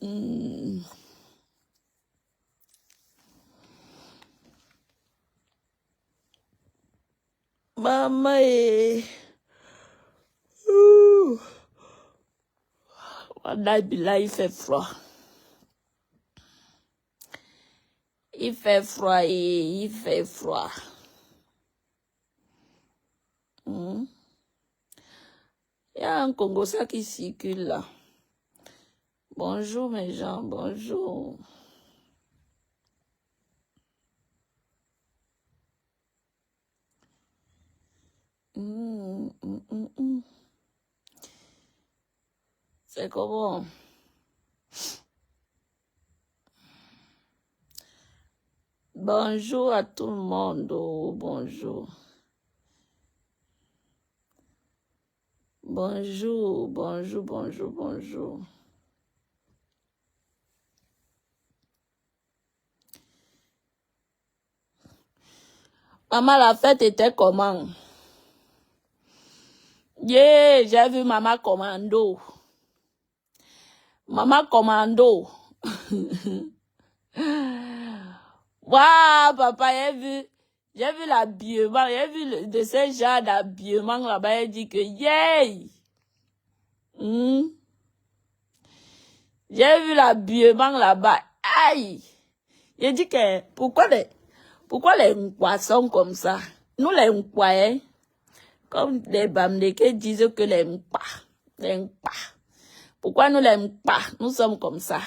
Hmm. Maman est... Ouh. Là, il fait froid. Il fait froid et il fait froid. Hmm. Il y a un Congo ça qui circule là. Bonjour mes gens, bonjour. C'est comment? Bonjour à tout le monde. Oh, bonjour. Bonjour, bonjour, bonjour, bonjour. Maman, la fête était comment? Yeah, j'ai vu Maman Commando. Maman Commando. Waouh, papa, j'ai vu l'habillement, j'ai vu de ces genres d'habillement là-bas, il dit que, yeah! J'ai vu l'habillement là-bas, aïe! Il dit que, pourquoi les Nkwa sont comme ça? Nous, les Nkwa, hein? Comme les Bamdeke disent que les Nkwa. Pourquoi nous, les Nkwa, nous sommes comme ça?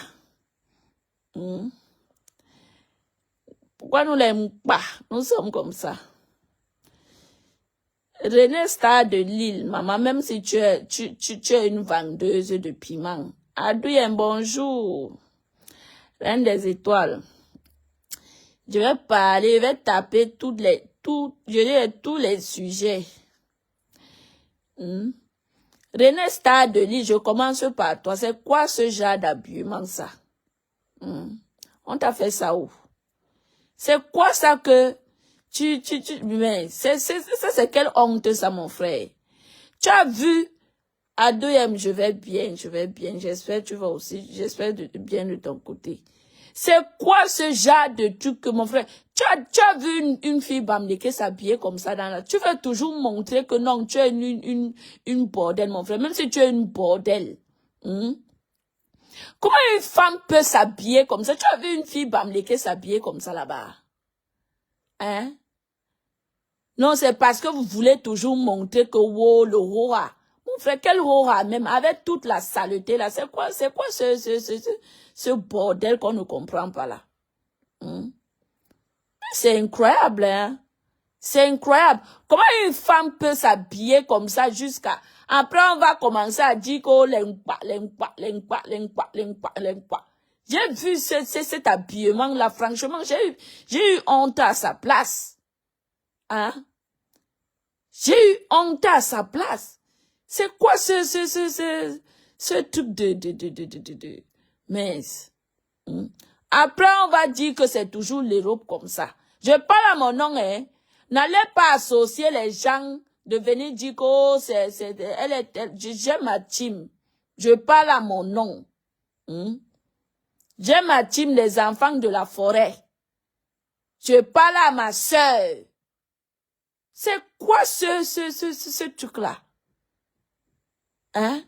Pourquoi nous l'aimons pas? Nous sommes comme ça. René Star de Lille, maman, même si tu es une vendeuse de piment. Adrien, bonjour. Reine des étoiles. Je vais parler, je vais taper tous les sujets. René Star de Lille, je commence par toi. C'est quoi ce genre d'habillement, ça? On t'a fait ça où? C'est quoi ça que mais c'est quelle honte ça, mon frère? Tu as vu, à 2M, je vais bien, j'espère que tu vas aussi, j'espère bien de ton côté. C'est quoi ce genre de truc que, mon frère, tu as vu une fille bamdeke s'habiller comme ça dans la, tu veux toujours montrer que non, tu es une bordel, mon frère, même si tu es une bordel. Comment une femme peut s'habiller comme ça? Tu as vu une fille bamdeke s'habiller comme ça là-bas? Hein? Non, c'est parce que vous voulez toujours montrer que wow, le roi. Mon frère, quel roi même, avec toute la saleté là, c'est quoi ce bordel qu'on ne comprend pas là? C'est incroyable, hein? C'est incroyable. Comment une femme peut s'habiller comme ça jusqu'à... Après, on va commencer à dire que l'engpa. J'ai vu cet habillement là, franchement, j'ai eu honte à sa place. Hein? J'ai eu honte à sa place. C'est quoi ce truc de mince? Après, on va dire que c'est toujours l'Europe comme ça. Je parle à mon nom, hein. N'allez pas associer les gens de venir dire que oh, j'ai ma team. Je parle à mon nom. J'ai ma team, les enfants de la forêt. Je parle à ma sœur. C'est quoi ce truc-là? Hein?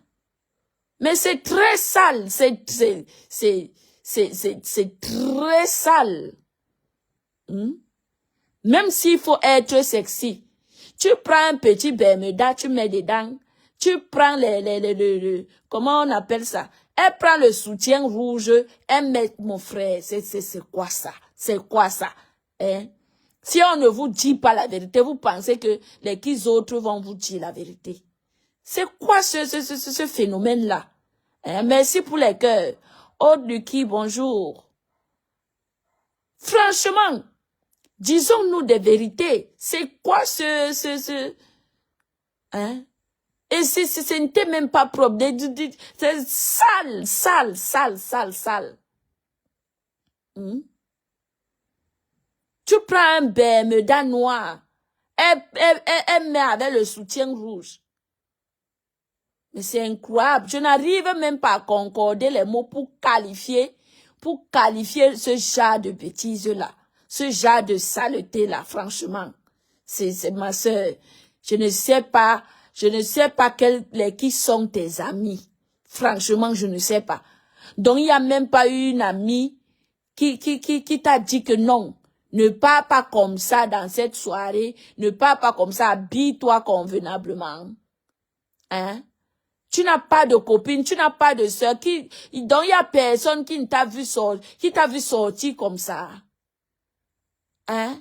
Mais c'est très sale. C'est très sale. Même s'il faut être sexy. Tu prends un petit bermuda, tu mets dedans. Tu prends comment on appelle ça? Elle prend le soutien rouge, elle met, mon frère, c'est quoi ça? C'est quoi ça? Hein? Si on ne vous dit pas la vérité, vous pensez que les autres vont vous dire la vérité. C'est quoi ce phénomène-là? Hein? Merci pour les cœurs. Oh, Lucky, bonjour. Franchement, disons-nous des vérités. C'est quoi hein? Et ce n'était même pas propre. C'est sale. Tu prends un bermuda noir. Elle met avec le soutien rouge. Mais c'est incroyable. Je n'arrive même pas à concorder les mots pour qualifier ce genre de bêtises-là. Ce genre de saleté-là, franchement. C'est ma sœur. Je ne sais pas qui sont tes amis. Franchement, je ne sais pas. Donc, il n'y a même pas eu une amie qui t'a dit que non. Ne pars pas comme ça dans cette soirée. Ne pars pas comme ça. Habille-toi convenablement. Hein? Tu n'as pas de copine, tu n'as pas de sœur, donc il y a personne qui t'a vu sortir comme ça. Hein?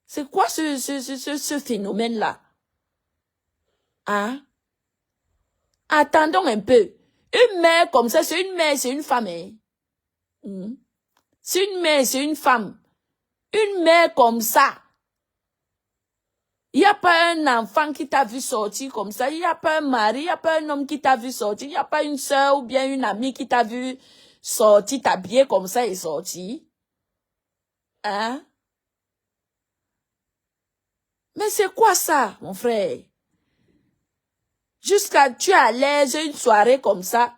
C'est quoi ce phénomène-là? Hein? Attendons un peu. Une mère comme ça, c'est une mère, c'est une femme. Hein? C'est une mère, c'est une femme. Une mère comme ça. Il n'y a pas un enfant qui t'a vu sortir comme ça. Il n'y a pas un mari, il n'y a pas un homme qui t'a vu sortir. Il n'y a pas une sœur ou bien une amie qui t'a vu sortir, t'habiller comme ça et sortir. Hein? Mais c'est quoi ça, mon frère? Jusqu'à tu es à l'aise une soirée comme ça,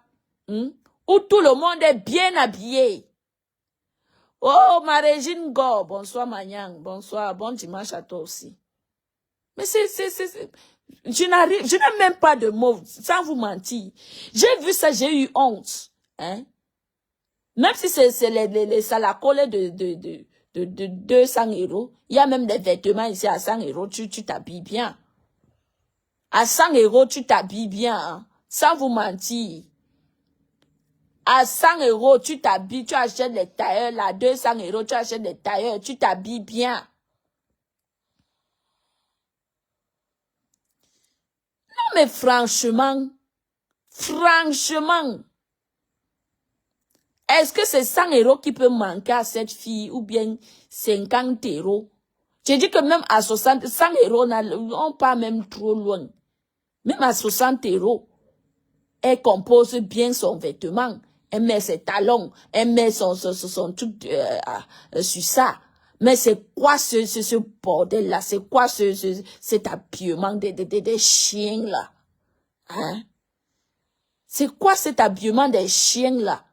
où tout le monde est bien habillé. Oh, ma Régine Go, bonsoir Magnang, bonsoir, bon dimanche à toi aussi. Mais je n'ai même pas de mots, sans vous mentir. J'ai vu ça, j'ai eu honte. Hein? Même si c'est les salacoles de 200 €, il y a même des vêtements ici à 100 €, tu t'habilles bien. À 100 €, tu t'habilles bien, hein? Sans vous mentir. À 100 €, tu t'habilles, tu achètes les tailleurs, là, 200 €, tu achètes des tailleurs, tu t'habilles bien. Non, mais franchement, est-ce que c'est 100 € qui peut manquer à cette fille ou bien 50 €? J'ai dit que même à 100 €, on part même trop loin. Même à 60 €, elle compose bien son vêtement. Elle met ses talons, elle met son truc sur ça. Mais c'est quoi ce bordel-là? C'est quoi cet habillement des chiens-là? Hein? C'est quoi cet habillement des chiens-là?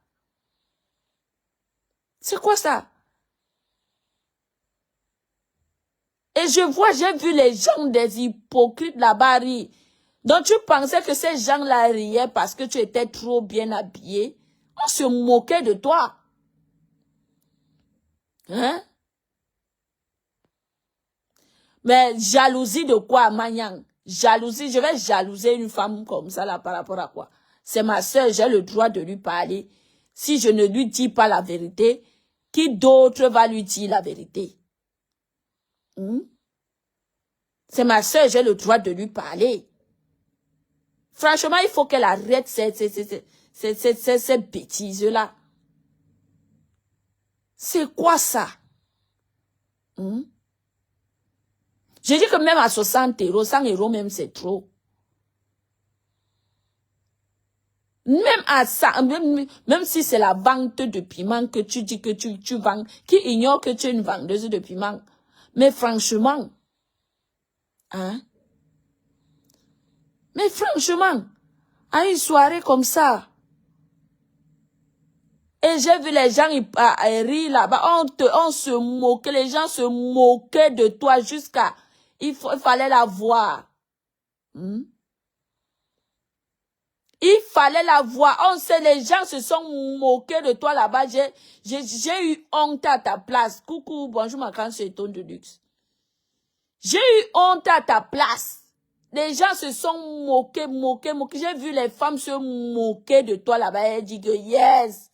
C'est quoi ça? Et j'ai vu les gens des hypocrites là-bas rire. Donc tu pensais que ces gens-là riaient parce que tu étais trop bien habillé? On se moquait de toi. Hein? Mais jalousie de quoi, Magnang? Jalousie, je vais jalouser une femme comme ça là par rapport à quoi? C'est ma soeur, j'ai le droit de lui parler. Si je ne lui dis pas la vérité, qui d'autre va lui dire la vérité? C'est ma soeur, j'ai le droit de lui parler. Franchement, il faut qu'elle arrête ces bêtises-là. C'est quoi ça? Je dis que même à 60 €, 100 € même, c'est trop. Même à ça, même si c'est la vente de piment que tu dis que tu vends, qui ignore que tu es une vendeuse de piment. Mais franchement, hein? Mais franchement, à une soirée comme ça, et j'ai vu les gens rire là-bas, on se moquait, les gens se moquaient de toi jusqu'à, il fallait la voir. Il fallait la voir. On sait, les gens se sont moqués de toi là-bas. J'ai eu honte à ta place. Coucou, bonjour ma grande chéton de luxe. J'ai eu honte à ta place. Les gens se sont moqués. J'ai vu les femmes se moquer de toi là-bas. Elles disent que yes.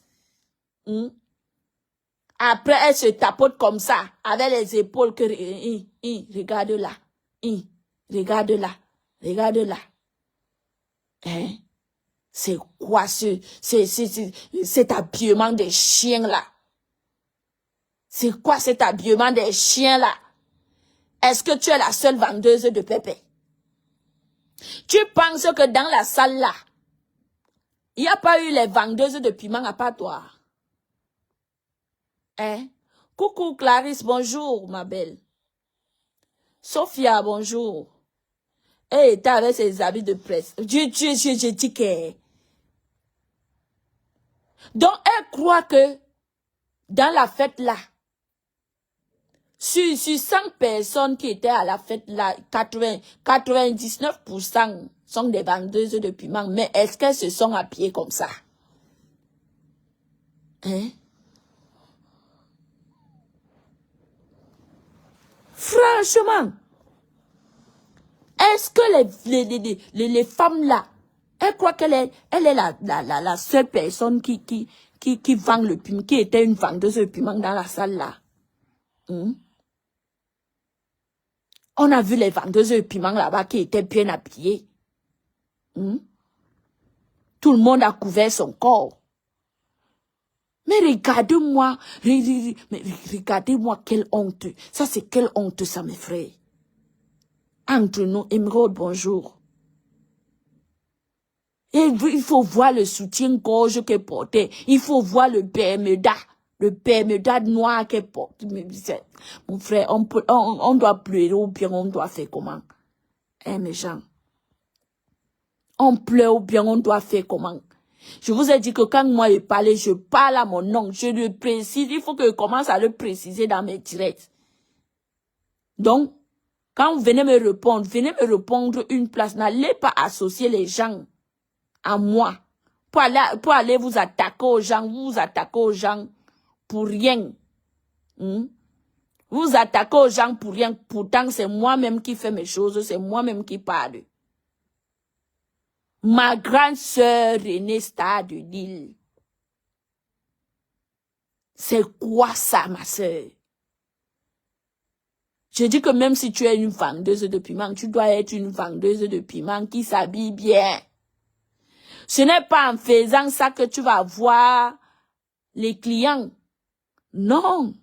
Après, elles se tapotent comme ça, avec les épaules que, regarde là. Regarde là. Regarde là. Hein? C'est quoi cet habillement des chiens-là? C'est quoi cet habillement des chiens-là? Est-ce que tu es la seule vendeuse de pépé? Tu penses que dans la salle-là, il n'y a pas eu les vendeuses de piment à part toi? Hein? Coucou Clarisse, bonjour ma belle. Sophia, bonjour. Elle était avec ses habits de presse. Je dis que... Donc, elle croit que dans la fête là, sur 100 personnes qui étaient à la fête là, 99% sont des vendeuses de piment. Mais est-ce qu'elles se sont habillées comme ça? Hein? Franchement, est-ce que les femmes là, elles croient qu'elle est la seule personne qui vend le piment, qui était une vendeuse de piment dans la salle là? On a vu les vendeuses de piment là-bas qui étaient bien habillées. Tout le monde a couvert son corps. Mais regardez-moi, regardez-moi quelle honte. Ça, c'est quelle honte, ça, mes frères. Entre nous, Émeraude, bonjour. Et il faut voir le soutien-gorge qu'elle portait. Il faut voir le Bermuda noir qu'elle porte. Mon frère, on doit pleurer ou bien on doit faire comment? Hein, mes gens? On pleure ou bien on doit faire comment? Je vous ai dit que quand moi je parle à mon oncle, je le précise, il faut que je commence à le préciser dans mes directs. Donc, quand vous venez me répondre une place, n'allez pas associer les gens à moi. Pour aller vous attaquer aux gens, pour rien. Vous attaquez aux gens pour rien, pourtant c'est moi-même qui fais mes choses, c'est moi-même qui parle. Ma grande sœur Renée Star de Lille. C'est quoi ça, ma sœur? Je dis que même si tu es une vendeuse de piment, tu dois être une vendeuse de piment qui s'habille bien. Ce n'est pas en faisant ça que tu vas voir les clients. Non.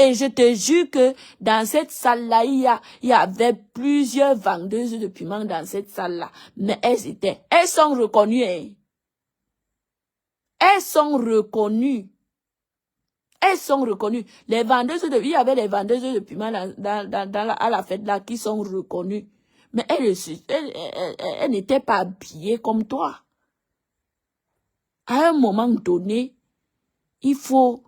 Et je te jure que dans cette salle-là, il y avait plusieurs vendeuses de piment dans cette salle-là. Mais elles sont reconnues. Hein. Elles sont reconnues. Elles sont reconnues. Les vendeuses il y avait les vendeuses de piment à la fête là qui sont reconnues. Mais elles n'étaient pas habillées comme toi. À un moment donné, il faut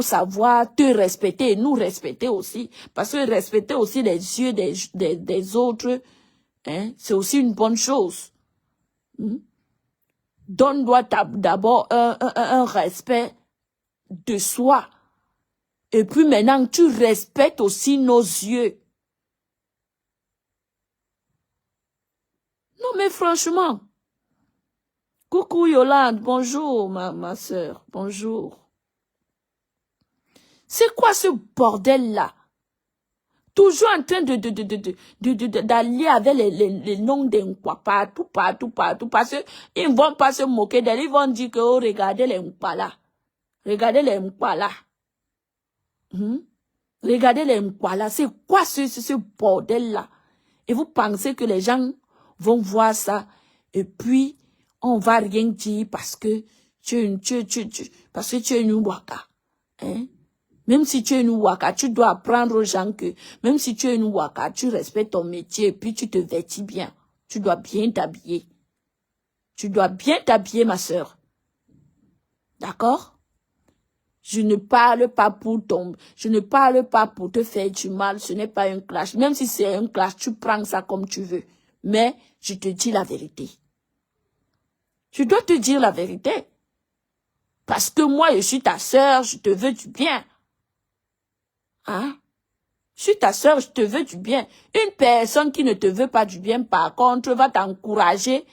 savoir te respecter et nous respecter aussi. Parce que respecter aussi les yeux des autres, hein, c'est aussi une bonne chose. Donne-toi d'abord un respect de soi. Et puis maintenant, tu respectes aussi nos yeux. Non mais franchement, coucou Yolande, bonjour ma soeur, bonjour. C'est quoi ce bordel-là? Toujours en train d'aller avec les noms des Nkwa partout. Parce qu'ils ne vont pas se moquer d'elle. Ils vont dire que, oh, regardez les Nkwa là. Regardez les Nkwa là. Regardez les Nkwa là. C'est quoi ce bordel-là? Et vous pensez que les gens vont voir ça et puis on va rien dire parce que tu es une Waka. Hein? Même si tu es une Waka, tu dois apprendre aux gens que, même si tu es une Waka, tu respectes ton métier et puis tu te vêtis bien. Tu dois bien t'habiller. Tu dois bien t'habiller, ma sœur. D'accord? Je ne parle pas pour te faire du mal. Ce n'est pas un clash. Même si c'est un clash, tu prends ça comme tu veux. Mais je te dis la vérité. Tu dois te dire la vérité. Parce que moi, je suis ta sœur, je te veux du bien. Hein? Je suis ta sœur, je te veux du bien. Une personne qui ne te veut pas du bien, par contre, va t'encourager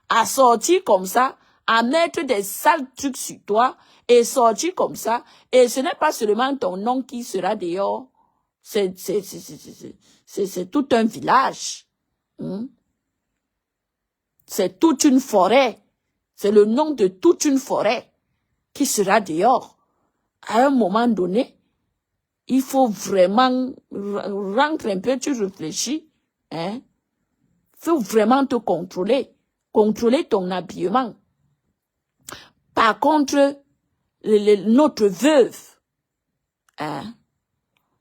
à sortir comme ça, à mettre des sales trucs sur toi et sortir comme ça. Et ce n'est pas seulement ton nom qui sera dehors. C'est tout un village. C'est toute une forêt. C'est le nom de toute une forêt qui sera dehors. À un moment donné, il faut vraiment rentrer un peu, tu réfléchis, hein. Faut vraiment te contrôler ton habillement. Par contre, notre veuve, hein,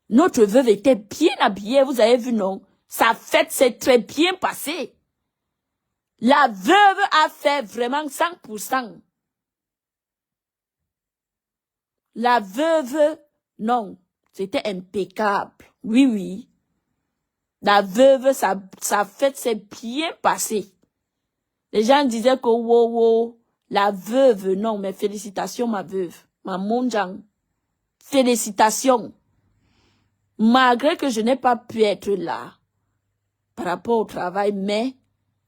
notre veuve était bien habillée, vous avez vu, non? Sa fête s'est très bien passée. La veuve a fait vraiment 100%. La veuve, non, c'était impeccable. Oui, oui. La veuve, sa fête s'est bien passée. Les gens disaient que, wow, la veuve, non, mais félicitations, ma veuve. Ma monjang. Félicitations. Malgré que je n'ai pas pu être là, par rapport au travail, mais,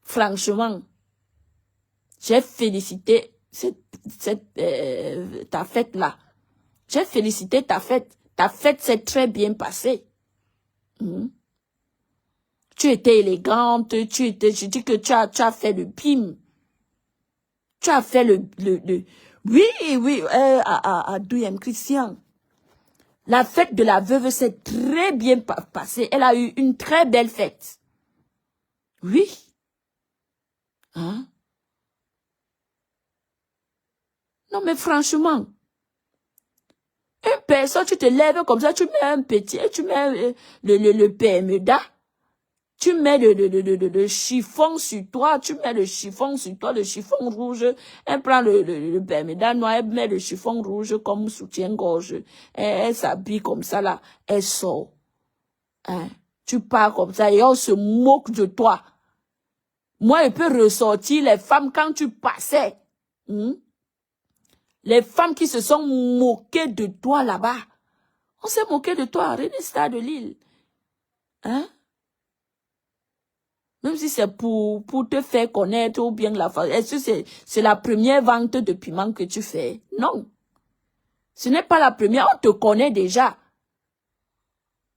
franchement, j'ai félicité ta fête-là. J'ai félicité ta fête. Ta fête s'est très bien passée. Tu étais élégante, je dis que tu as fait le bim. Tu as fait oui, à Douyem Christian. La fête de la veuve s'est très bien passée. Elle a eu une très belle fête. Oui. Hein? Non, mais franchement, une personne, tu te lèves comme ça, tu mets un petit, tu mets le PMEDA, tu mets le chiffon sur toi, tu mets le chiffon sur toi, le chiffon rouge, elle prend le PMEDA noir, elle met le chiffon rouge comme soutien-gorge, elle s'habille comme ça là, elle sort. Hein? Tu pars comme ça et on se moque de toi. Moi, je peux ressortir les femmes quand tu passais. Les femmes qui se sont moquées de toi là-bas. On s'est moqué de toi, René Star de Lille. Hein? Même si c'est pour te faire connaître ou bien la famille. Est-ce que c'est la première vente de piment que tu fais? Non. Ce n'est pas la première, on te connaît déjà.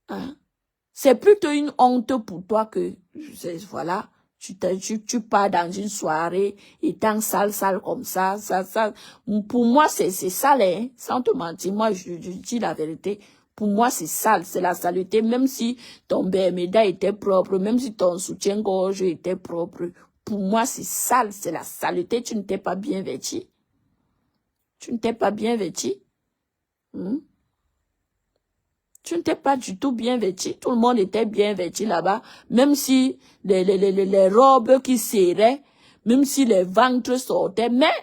Hein? C'est plutôt une honte pour toi que, voilà, tu pars dans une soirée, étant sale comme ça. Pour moi, c'est sale, hein, sans te mentir. Moi, je dis la vérité. Pour moi, c'est sale, c'est la saleté. Même si ton béméda était propre, même si ton soutien-gorge était propre, pour moi, c'est sale, c'est la saleté. Tu ne t'es pas bien vêtu. Tu ne t'es pas bien vêtu. Tu n'étais pas du tout bien vêtu. Tout le monde était bien vêtu là-bas. Même si les robes qui serraient, même si les ventres sortaient, mais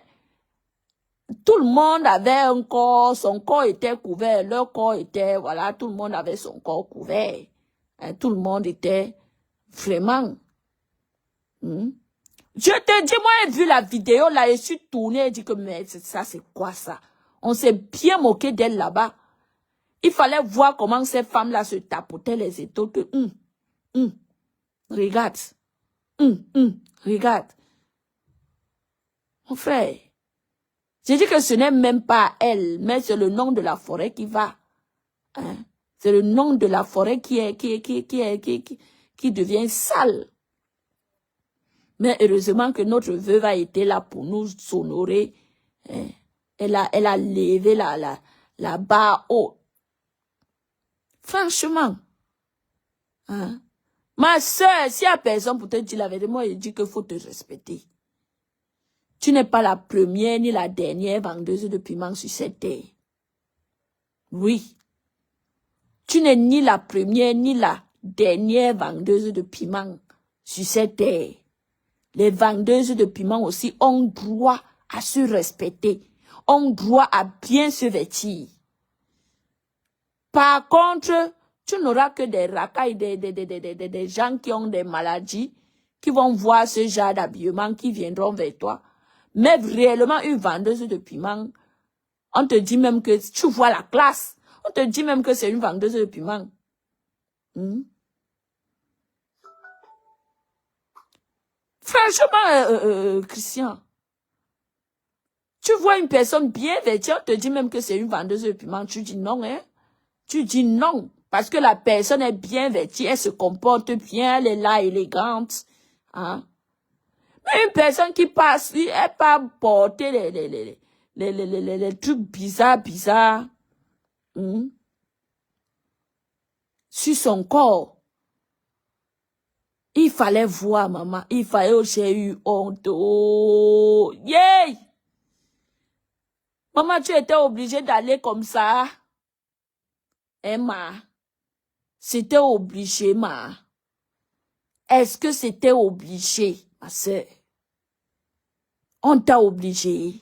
tout le monde avait un corps, son corps était couvert, leur corps était, voilà, tout le monde avait son corps couvert. Hein, tout le monde était vraiment. Je te dis, moi, j'ai vu la vidéo là, je suis tournée et dit que, mais ça, c'est quoi ça? On s'est bien moqué d'elle là-bas. Il fallait voir comment ces femmes-là se tapotaient les épaules. Regarde. Regarde. Mon frère. J'ai dit que ce n'est même pas elle, mais c'est le nom de la forêt qui va. Hein? C'est le nom de la forêt qui devient sale. Mais heureusement que notre veuve a été là pour nous honorer. Hein? Elle a levé la barre haute. Franchement, hein? Ma soeur, s'il y a personne pour te dire la vérité, moi je dis qu'il faut te respecter. Tu n'es pas la première ni la dernière vendeuse de piment sur cette terre. Oui. Tu n'es ni la première ni la dernière vendeuse de piment sur cette terre. Les vendeuses de piment aussi ont droit à se respecter, ont droit à bien se vêtir. Par contre, tu n'auras que des racailles, des gens qui ont des maladies, qui vont voir ce genre d'habillement, qui viendront vers toi. Mais réellement, une vendeuse de piment, on te dit même que tu vois la classe. On te dit même que c'est une vendeuse de piment. Franchement, Christian, tu vois une personne bien vêtue, on te dit même que c'est une vendeuse de piment. Tu dis non, hein? Tu dis non, parce que la personne est bien vêtue, elle se comporte bien, elle est là, élégante. Hein? Mais une personne qui passe, elle pas porter les trucs bizarres, sur son corps. Il fallait voir, maman, il fallait, oh, j'ai eu honte, oh, yeah! Maman, tu étais obligée d'aller comme ça. Emma, c'était obligé, ma. Est-ce que c'était obligé, ma sœur? On t'a obligé.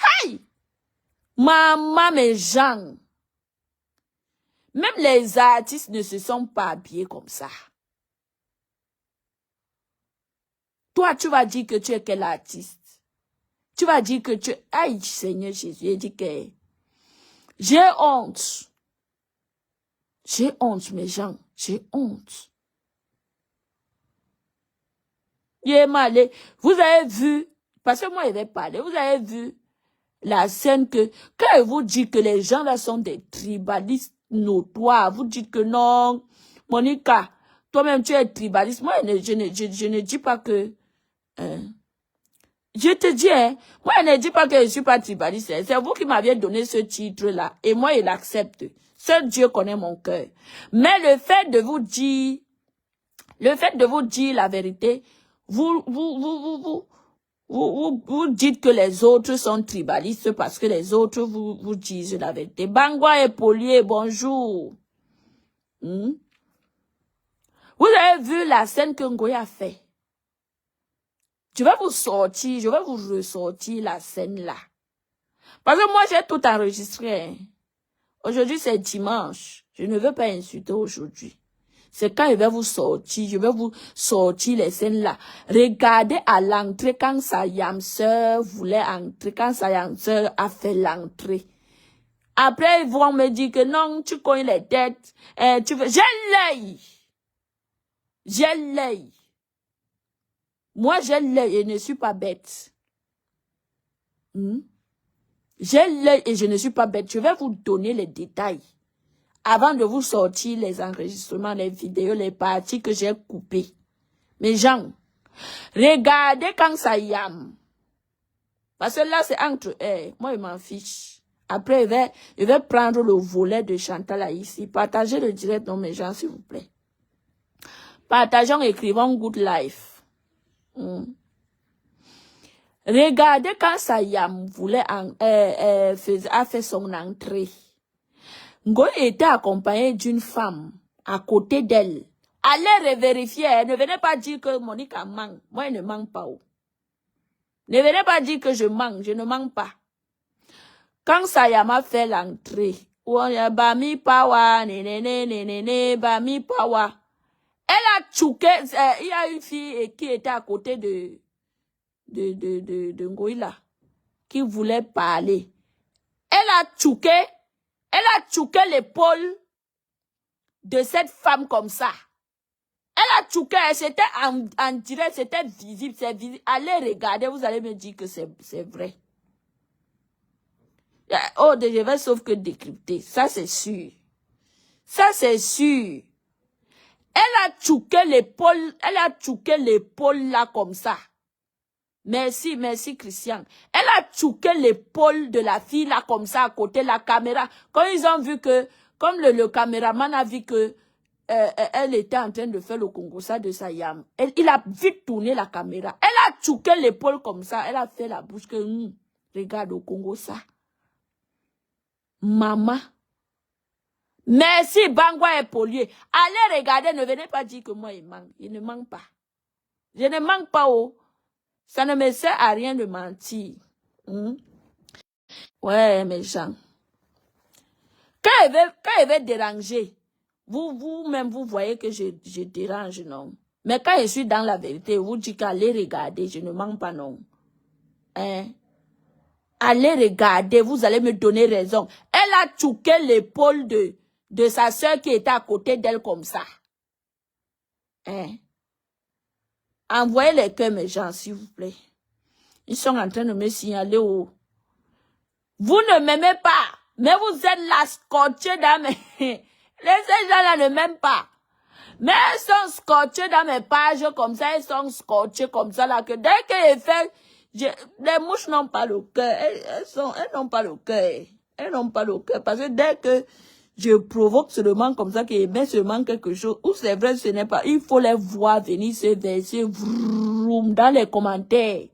Hey! Maman, mes gens. Même les artistes ne se sont pas habillés comme ça. Toi, tu vas dire que tu es quel artiste? Tu vas dire que tu... Aïe, Seigneur Jésus, il dit que... J'ai honte. J'ai honte, mes gens. J'ai honte. Vous avez vu, parce que moi, je vais parler, vous avez vu la scène que, quand vous dites que les gens là sont des tribalistes notoires, vous dites que non, Monica, toi-même tu es tribaliste. Moi, je ne dis pas que, je te dis, moi, je ne dis pas que je suis pas tribaliste. C'est vous qui m'aviez donné ce titre-là. Et moi, il accepte. Seul Dieu connaît mon cœur. Mais le fait de vous dire la vérité, vous dites que les autres sont tribalistes parce que les autres vous disent la vérité. Bangwa et Polier, bonjour. Vous avez vu la scène que Ngoya a fait. Je vais vous ressortir la scène là. Parce que moi, j'ai tout enregistré. Aujourd'hui, c'est dimanche. Je ne veux pas insulter aujourd'hui. C'est quand je vais vous sortir les scènes là. Regardez à l'entrée quand sa yamseur voulait entrer, quand sa yamseur a fait l'entrée. Après, ils vont me dire que non, tu connais les têtes. J'ai l'œil. J'ai l'œil. Moi, j'ai l'œil et je ne suis pas bête. J'ai l'œil et je ne suis pas bête. Je vais vous donner les détails. Avant de vous sortir les enregistrements, les vidéos, les parties que j'ai coupées. Mes gens, regardez quand ça yam. Parce que là, c'est entre eux. Moi, je m'en fiche. Après, je vais prendre le volet de Chantal là, ici. Partagez le direct, non, mes gens, s'il vous plaît. Partageons, écrivons Good Life. Regardez quand Sayam a fait son entrée. Ngo était accompagné d'une femme à côté d'elle. Allez revérifier. Ne venez pas dire que Monica manque. Moi, je ne manque pas. Ne venez pas dire que je manque. Je ne manque pas. Quand Sayam a fait l'entrée, Bami Pawa, Bami Pawa. Elle a tchouqué. Il y a une fille qui était à côté de Ngoïla, qui voulait parler. Elle a tchouqué l'épaule de cette femme comme ça. Elle a tchouqué, c'était en direct, c'était visible, c'est visible. Allez regarder, vous allez me dire que c'est vrai. Oh, je vais sauf que décrypter. Ça, c'est sûr. Ça, c'est sûr. Elle a tchouqué l'épaule là comme ça. Merci, merci Christian. Elle a tchouqué l'épaule de la fille là comme ça à côté de la caméra. Quand ils ont vu que, comme le caméraman a vu que elle était en train de faire le Congosa de Sayam, il a vite tourné la caméra. Elle a tchouqué l'épaule comme ça. Elle a fait la bouche que, regarde au Congosa. Maman. Merci Bangwa et Polier. Allez regarder, ne venez pas dire que moi il manque. Il ne manque pas. Je ne manque pas oh. Ça ne me sert à rien de mentir. Ouais, mes gens. Quand il veut déranger, vous-même, vous voyez que je dérange, non? Mais quand je suis dans la vérité, vous dites qu'allez regarder, je ne mens pas, non? Allez regarder, vous allez me donner raison. Elle a tchouqué l'épaule de sa soeur qui était à côté d'elle comme ça. Envoyez les cœurs, mes gens, s'il vous plaît. Ils sont en train de me signaler où. Vous ne m'aimez pas, mais vous êtes là scotchés dans mes... Ces gens-là ne m'aiment pas. Mais ils sont scotchés dans mes pages comme ça, ils sont scotchés comme ça, là, que dès qu'ils font... Les mouches n'ont pas le cœur. Elles n'ont pas le cœur. Elles n'ont pas le cœur. Parce que dès que je provoque seulement comme ça, qu'ils mettent seulement quelque chose, ou c'est vrai, ce n'est pas. Il faut les voir venir se verser vroom dans les commentaires.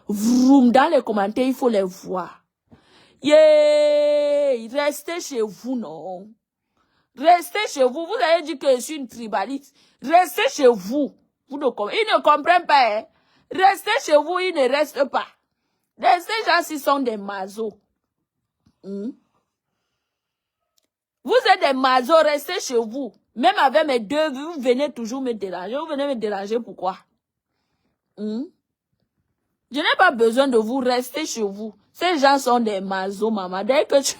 Vroom dans les commentaires, il faut les voir. Yeah, restez chez vous, non. Restez chez vous. Vous avez dit que je suis une tribaliste. Restez chez vous. Ils ne comprennent pas. Hein? Restez chez vous, ils ne restent pas. Ces gens-ci sont des mazos. Vous êtes des mazos, restez chez vous. Même avec mes deux, vous venez toujours me déranger. Vous venez me déranger, pourquoi? Je n'ai pas besoin de vous, rester chez vous. Ces gens sont des mazos, maman. Dès que tu...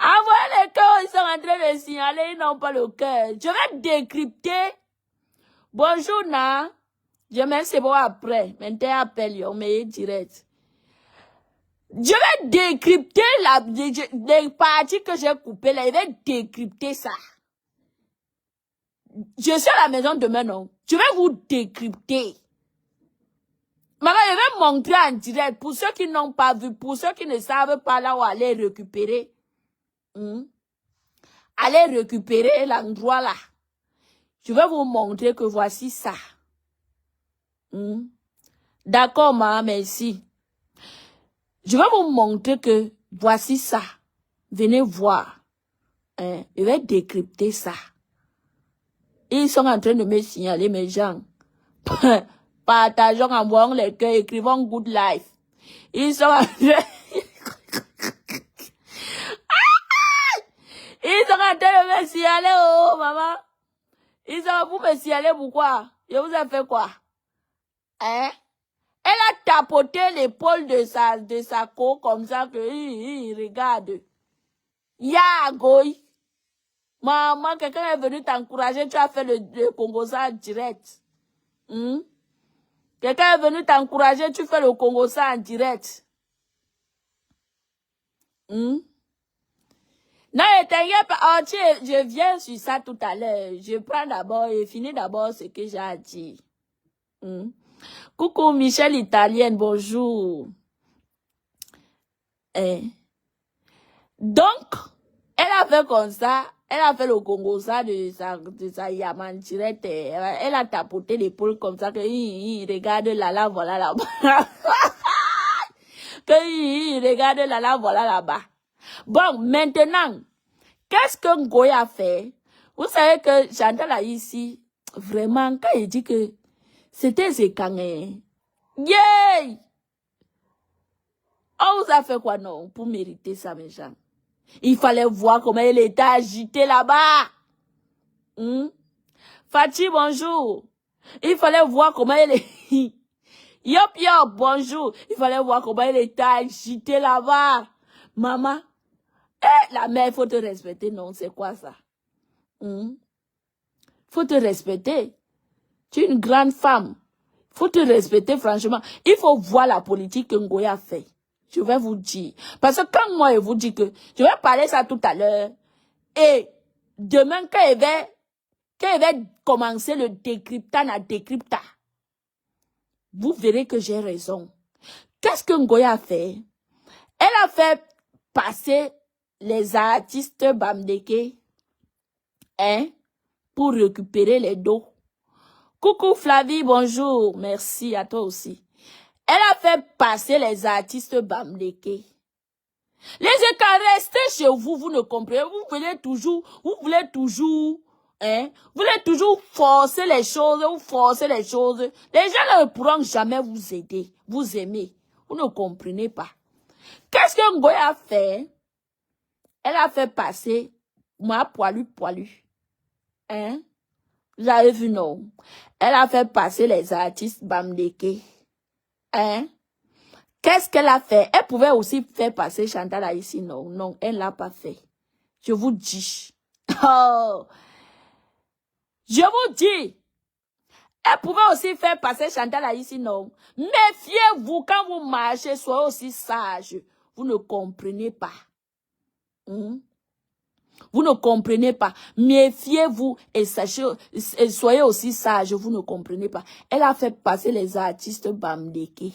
Envoie les cœurs, ils sont en train de signaler, ils n'ont pas le cœur. Je vais décrypter. Bonjour, Na. Je mets c'est bon après. Maintenant, appelle, on met direct. Je vais décrypter les parties que j'ai coupées là. Je vais décrypter ça. Je suis à la maison demain, non? Je vais vous décrypter. Maman, je vais montrer en direct pour ceux qui n'ont pas vu, pour ceux qui ne savent pas là où aller récupérer. Allez récupérer l'endroit là. Je vais vous montrer que voici ça. D'accord, maman, merci. Je vais vous montrer que voici ça. Venez voir. Je vais décrypter ça. Ils sont en train de me signaler, mes gens. Partageons, envoyons les cœurs, écrivons good life. Ils sont en train... Ils sont en train de me signaler, oh, maman. Ils sont pour me signaler pourquoi? Je vous ai fait quoi? Elle a tapoté l'épaule de sa co comme ça que, regarde. Ya, goy. Maman, quelqu'un est venu t'encourager, tu as fait le Congo-ça direct. Quelqu'un est venu t'encourager, tu fais le Congo-ça en direct. Non, t'inquiète pas. Oh, je viens sur ça tout à l'heure. Je prends d'abord et finis d'abord ce que j'ai dit. Coucou, Michel Italienne, bonjour. Donc, elle a fait comme ça. Elle a fait le Congo-ça de sa Yaman direct. Elle a tapoté l'épaule comme ça que, regarde là, voilà là-bas. Regarde là, voilà là-bas. Bon, maintenant, qu'est-ce que Ngoy a fait? Vous savez que Chantal ici, vraiment, quand il dit que c'était Zekangé, yeah! On vous a fait quoi, non, pour mériter ça, mes gens? Il fallait voir comment il était agité là-bas. Fatih, bonjour. Il fallait voir comment il est... Yop, yop, bonjour. Il fallait voir comment il était agité là-bas. Maman. La mère, faut te respecter, non, c'est quoi ça? Faut te respecter. Tu es une grande femme. Faut te respecter, franchement. Il faut voir la politique que Ngoy a fait. Je vais vous dire. Parce que quand moi, je vous dis que, je vais parler ça tout à l'heure, et demain, quand il va commencer le décrypta, vous verrez que j'ai raison. Qu'est-ce que Ngoy a fait? Elle a fait passer les artistes Bamdeke, pour récupérer les dos. Coucou Flavie, bonjour. Merci à toi aussi. Elle a fait passer les artistes Bamdeke. Les écarts, restez chez vous, vous ne comprenez. Vous voulez toujours forcer les choses, Les gens ne pourront jamais vous aider, vous aimer. Vous ne comprenez pas. Qu'est-ce que Ngoy a fait? Elle a fait passer moi poilu. Vous avez vu, non? Elle a fait passer les artistes Bamdeke. Qu'est-ce qu'elle a fait? Elle pouvait aussi faire passer Chantal ici, non? Non, elle l'a pas fait. Je vous dis. Oh! Je vous dis. Elle pouvait aussi faire passer Chantal ici, non? Méfiez-vous quand vous marchez, soyez aussi sage. Vous ne comprenez pas. Vous ne comprenez pas. Méfiez-vous et sachez, et soyez aussi sage. Vous ne comprenez pas. Elle a fait passer les artistes Bamdeke.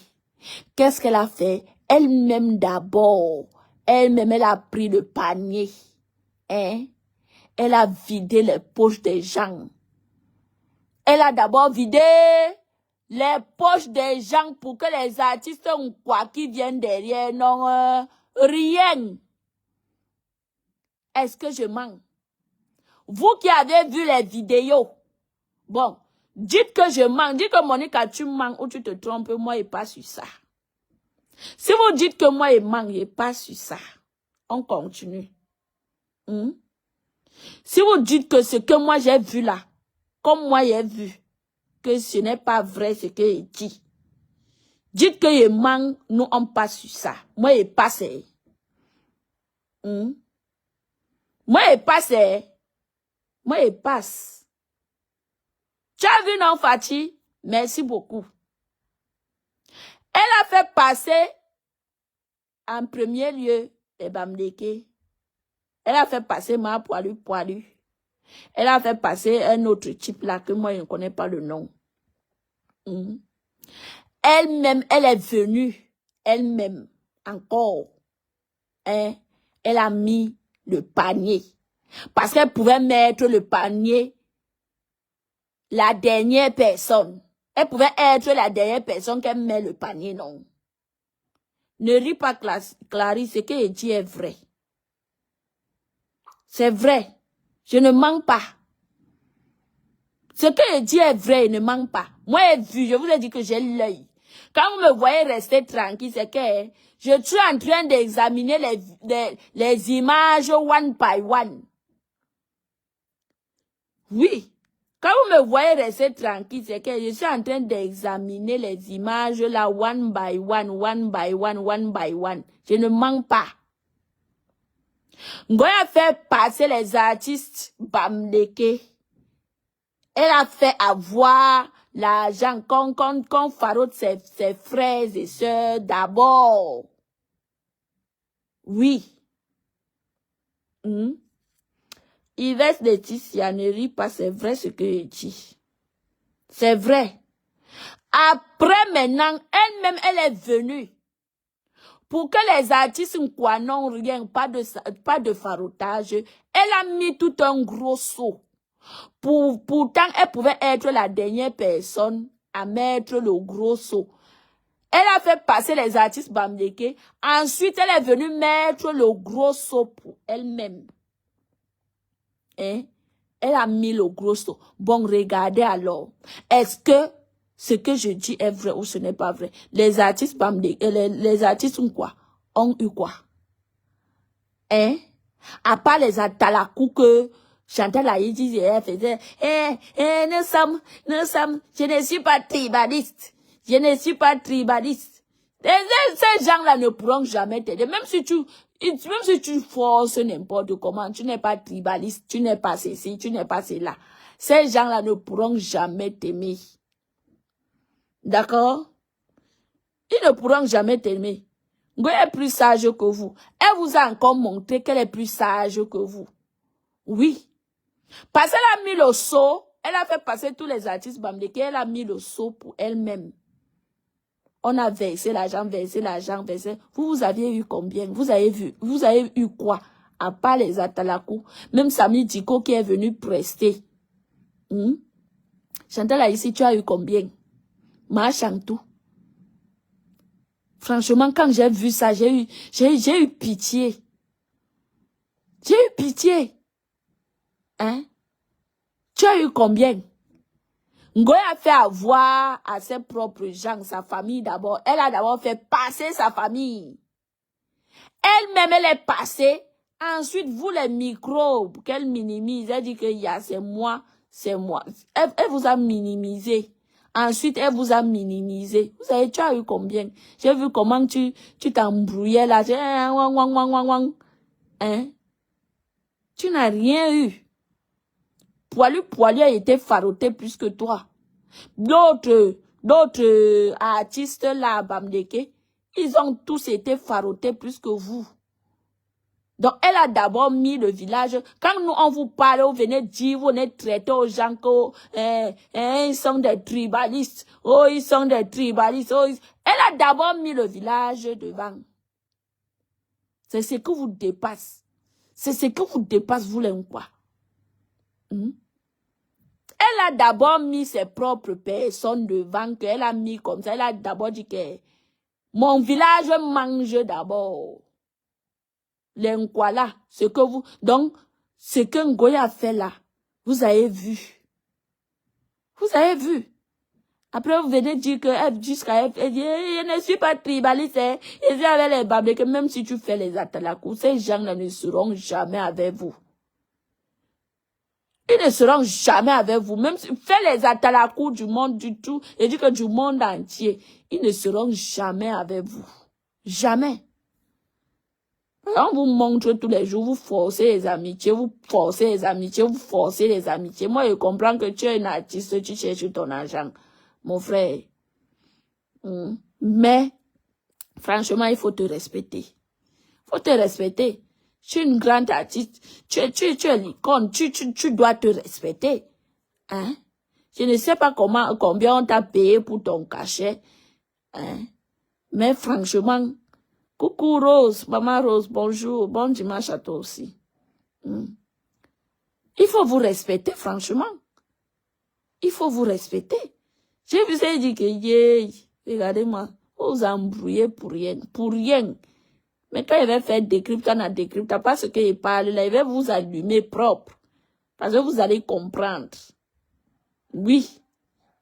Qu'est-ce qu'elle a fait? Elle-même d'abord. Elle-même, elle a pris le panier. Elle a vidé les poches des gens. Elle a d'abord vidé les poches des gens pour que les artistes ont quoi qui viennent derrière. Non, rien. Est-ce que je mens? Vous qui avez vu les vidéos, bon, dites que je mens. Dites que Monica, tu mens ou tu te trompes. Moi, je n'ai pas su ça. Si vous dites que moi, je mens, je n'ai pas su ça. On continue. Si vous dites que ce que moi j'ai vu là, comme moi j'ai vu, que ce n'est pas vrai ce que je dis, dites que je mens, nous on passe sur ça. Moi je passe. Moi je passe. Moi je passe. Tu as vu non Fati? Merci beaucoup. Elle a fait passer en premier lieu les Bamdeke. Elle a fait passer ma poilu. Elle a fait passer un autre type là que moi je ne connais pas le nom. Elle-même, elle est venue, elle-même, encore. Hein? Elle a mis le panier. Parce qu'elle pouvait mettre le panier, la dernière personne. Elle pouvait être la dernière personne qui met le panier, non. Ne ris pas, Clarisse, ce que je dis est vrai. C'est vrai. Je ne mens pas. Ce que je dis est vrai, il ne manque pas. Moi, j'ai vu, je vous ai dit que j'ai l'œil. Quand vous me voyez rester tranquille, c'est que je suis en train d'examiner les images one by one. Oui. Quand vous me voyez rester tranquille, c'est que je suis en train d'examiner les images là one by one, one by one, one by one. Je ne manque pas. Ngoya fait passer les artistes Bamdeke. Elle a fait avoir l'argent qu'on faroute ses frères et sœurs d'abord. Oui. Yves Laetitia, ne rit pas, c'est vrai ce que je dis. C'est vrai. Après maintenant, elle-même, elle est venue. Pour que les artistes n'ont rien, pas de faroutage, elle a mis tout un gros saut. Pourtant, elle pouvait être la dernière personne à mettre le gros saut. Elle a fait passer les artistes Bamdeke. Ensuite, elle est venue mettre le gros saut pour elle-même. Hein? Elle a mis le gros saut. Bon, regardez alors. Est-ce que ce que je dis est vrai ou ce n'est pas vrai? Les artistes Bamdeke, les artistes ont quoi? Ont eu quoi? Hein? À part les atalakou que Chantal Aïdi faisait, nous sommes, je ne suis pas tribaliste. Je ne suis pas tribaliste. Ces gens-là ne pourront jamais t'aider. Même si tu forces n'importe comment, tu n'es pas tribaliste, tu n'es pas ceci, tu n'es pas cela. Ces gens-là ne pourront jamais t'aimer. D'accord? Ils ne pourront jamais t'aimer. Elle est plus sage que vous. Elle vous a encore montré qu'elle est plus sage que vous. Oui. Parce qu'elle a mis le seau, elle a fait passer tous les artistes Bamdeke, elle a mis le seau pour elle-même. On a versé l'argent, versé. Vous aviez eu combien? Vous avez eu quoi? À part les atalakou. Même Sami Diko qui est venu prester. Chantal là ici, tu as eu combien? Ma Chantou. Franchement, quand j'ai vu ça, j'ai eu pitié. J'ai eu pitié. Hein? Tu as eu combien? Ngoya a fait avoir à ses propres gens, sa famille d'abord. Elle a d'abord fait passer sa famille. Elle-même, elle est passée. Ensuite, vous les microbes qu'elle minimise, elle dit que c'est moi, c'est moi. Elle vous a minimisé. Ensuite, elle vous a minimisé. Vous savez, tu as eu combien? J'ai vu comment tu t'embrouillais là. Hein? Tu n'as rien eu. Poilu a été faroté plus que toi. D'autres artistes là, Bamdeke, ils ont tous été farotés plus que vous. Donc, elle a d'abord mis le village. Quand nous, on vous parle, vous venez dire, vous venez traiter aux gens que, ils sont des tribalistes. Oh, ils sont des tribalistes. Oh, elle a d'abord mis le village devant. C'est ce que vous dépasse. C'est ce que vous dépasse, vous l'aimez quoi? Elle Elle a d'abord mis ses propres personnes devant, qu'elle a mis comme ça. Elle a d'abord dit que mon village mange d'abord. Les Nkwala, ce que vous... Donc, ce que Ngoya a fait là, vous avez vu. Vous avez vu. Après, vous venez dire que jusqu'à je ne suis pas tribaliste. Je suis avec les bablés, que même si tu fais les atalakou, ces gens-là ne seront jamais avec vous. Ils ne seront jamais avec vous. Même si fais les atalakou du monde du tout, et dit que du monde entier, ils ne seront jamais avec vous. Jamais. On vous montre tous les jours, vous forcez les amitiés, vous forcez les amitiés, vous forcez les amitiés. Moi, je comprends que tu es un artiste, tu cherches ton argent, mon frère. Mais, franchement, il faut te respecter. Il faut te respecter. Tu es une grande artiste, tu es l'icône, tu dois te respecter. Hein? Je ne sais pas combien on t'a payé pour ton cachet. Hein? Mais franchement, coucou Rose, maman Rose, bonjour, bon dimanche à toi aussi. Il faut vous respecter, franchement. Il faut vous respecter. Je vous ai dit que, regardez-moi, vous embrouillez pour rien, pour rien. Mais quand il va faire décrypte, on a décrypte, pas ce qu'il parle, là, il va vous allumer propre. Parce que vous allez comprendre. Oui.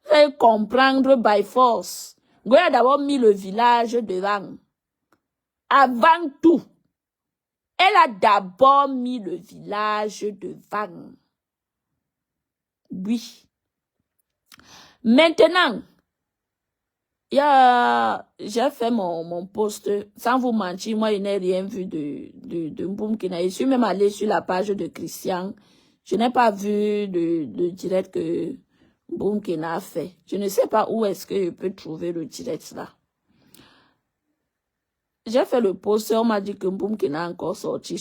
Vous allez comprendre by force. Goya a d'abord mis le village devant. Avant tout. Elle a d'abord mis le village devant. Oui. Maintenant, j'ai fait mon post, sans vous mentir, moi, je n'ai rien vu de Mboumkena. Je suis même allé sur la page de Christian. Je n'ai pas vu le direct que Mboumkena a fait. Je ne sais pas où est-ce que je peux trouver le direct là. J'ai fait le post, on m'a dit que Mboumkena a encore sorti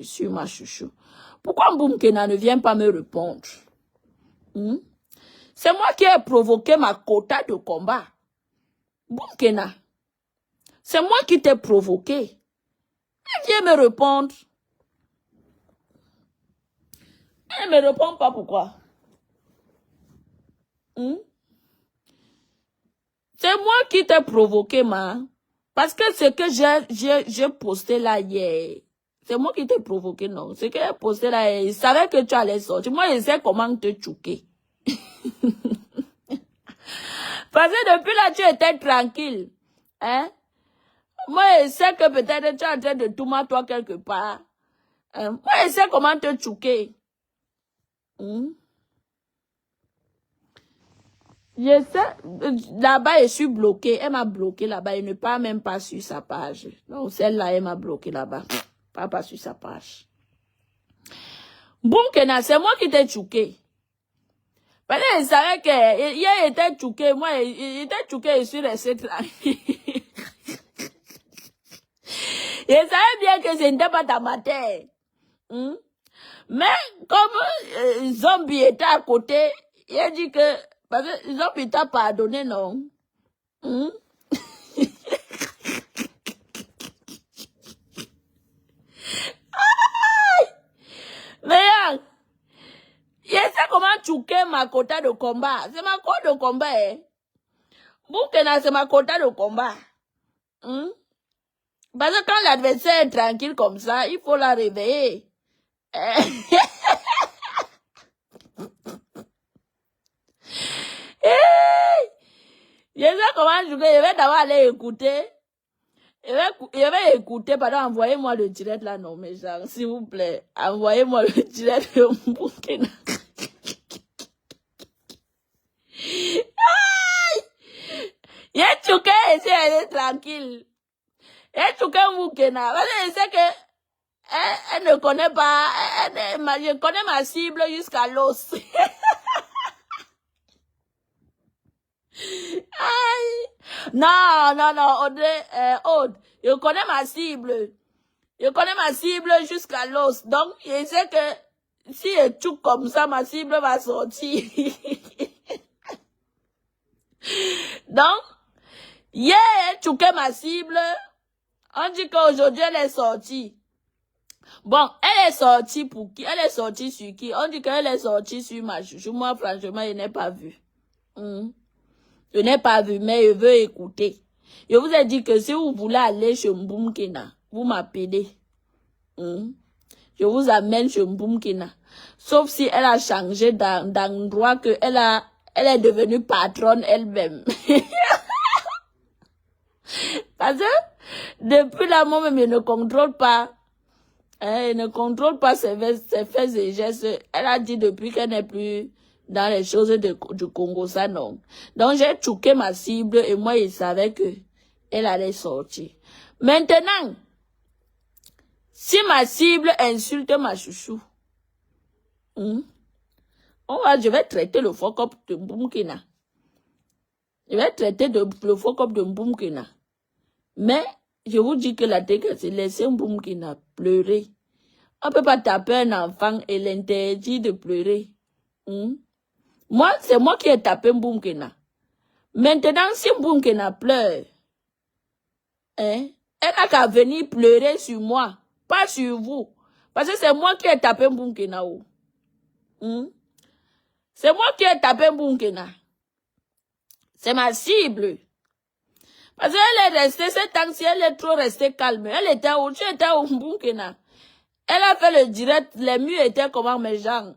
sur ma chouchou. Pourquoi Mboumkena ne vient pas me répondre? C'est moi qui ai provoqué ma quota de combat. Mboumkena, c'est moi qui t'ai provoqué. Elle vient me répondre. Elle ne me répond pas pourquoi. C'est moi qui t'ai provoqué, ma. Parce que ce que j'ai posté là hier, c'est moi qui t'ai provoqué, non. Ce que j'ai posté là hier, il savait que tu allais sortir. Moi, je sais comment te choquer. Parce que depuis là, tu étais tranquille. Hein? Moi, je sais que peut-être tu es en train de tout mal, toi, quelque part. Moi, je sais comment te choquer. Je sais, là-bas, je suis bloquée. Elle m'a bloqué là-bas. Elle ne part même pas sur sa page. Donc, celle-là, elle m'a bloqué là-bas. Pas sur sa page. Mboumkena, c'est moi qui t'ai choqué. Parce que je savais que, hier, il était choqué. Moi, il était choqué, je suis restée tranquille. Je savais bien que ce n'était pas dans ma tête. Mais, comme Zombie était à côté, il a dit que, parce que Zombie t'a pardonné, non? Mais, je sais comment choquer ma quota de combat. C'est ma quota de combat, hein. Mboumkena, c'est ma quota de combat. Parce que quand l'adversaire est tranquille comme ça, il faut la réveiller. Je sais comment jouer. Je vais d'abord aller écouter. Je vais écouter, pardon, envoyez-moi le direct là, non, mais genre, s'il vous plaît, envoyez-moi le direct de Mboumkena. Il est choqué, ici, elle est tranquille. Il est choqué, Mboumkena. Parce que je sais que elle ne connaît pas, je connais ma cible jusqu'à l'os. Non, Aude, je connais ma cible. Je connais ma cible jusqu'à l'os. Donc, je sais que si je choque comme ça, ma cible va sortir. Donc, hier, choqué ma cible. On dit qu'aujourd'hui, elle est sortie. Bon, elle est sortie pour qui? Elle est sortie sur qui? On dit qu'elle est sortie sur ma chouchou. Moi, franchement, je n'ai pas vu. Je n'ai pas vu, mais je veux écouter. Je vous ai dit que si vous voulez aller chez Mboumkina, vous m'appelez. Je vous amène chez Mboumkina. Sauf si elle a changé d'endroit, que elle est devenue patronne elle-même. Parce que depuis là, moi-même, je ne contrôle pas. Elle ne contrôle pas ses faits et gestes. Elle a dit depuis qu'elle n'est plus dans les choses du Congo, ça non. Donc j'ai choqué ma cible et moi, je savais que elle allait sortir. Maintenant, si ma cible insulte ma chouchou, je vais traiter le fuck-up de Mboumkina. Je vais traiter le fuck-up de Mboumkina. Mais, je vous dis que la dégueulasse, c'est laisser Mboumkina pleurer. On ne peut pas taper un enfant et l'interdire de pleurer. Moi, c'est moi qui ai tapé Mboumkina. Maintenant, si Mboumkina pleure, elle n'a qu'à venir pleurer sur moi, pas sur vous. Parce que c'est moi qui ai tapé Mboumkina. C'est moi qui ai tapé Mboumkina. C'est ma cible. Parce qu'elle est restée, cette temps-ci, elle est trop restée calme. Elle était où? Tu étais au Mboumkina. Elle a fait le direct, les murs étaient comment mes gens.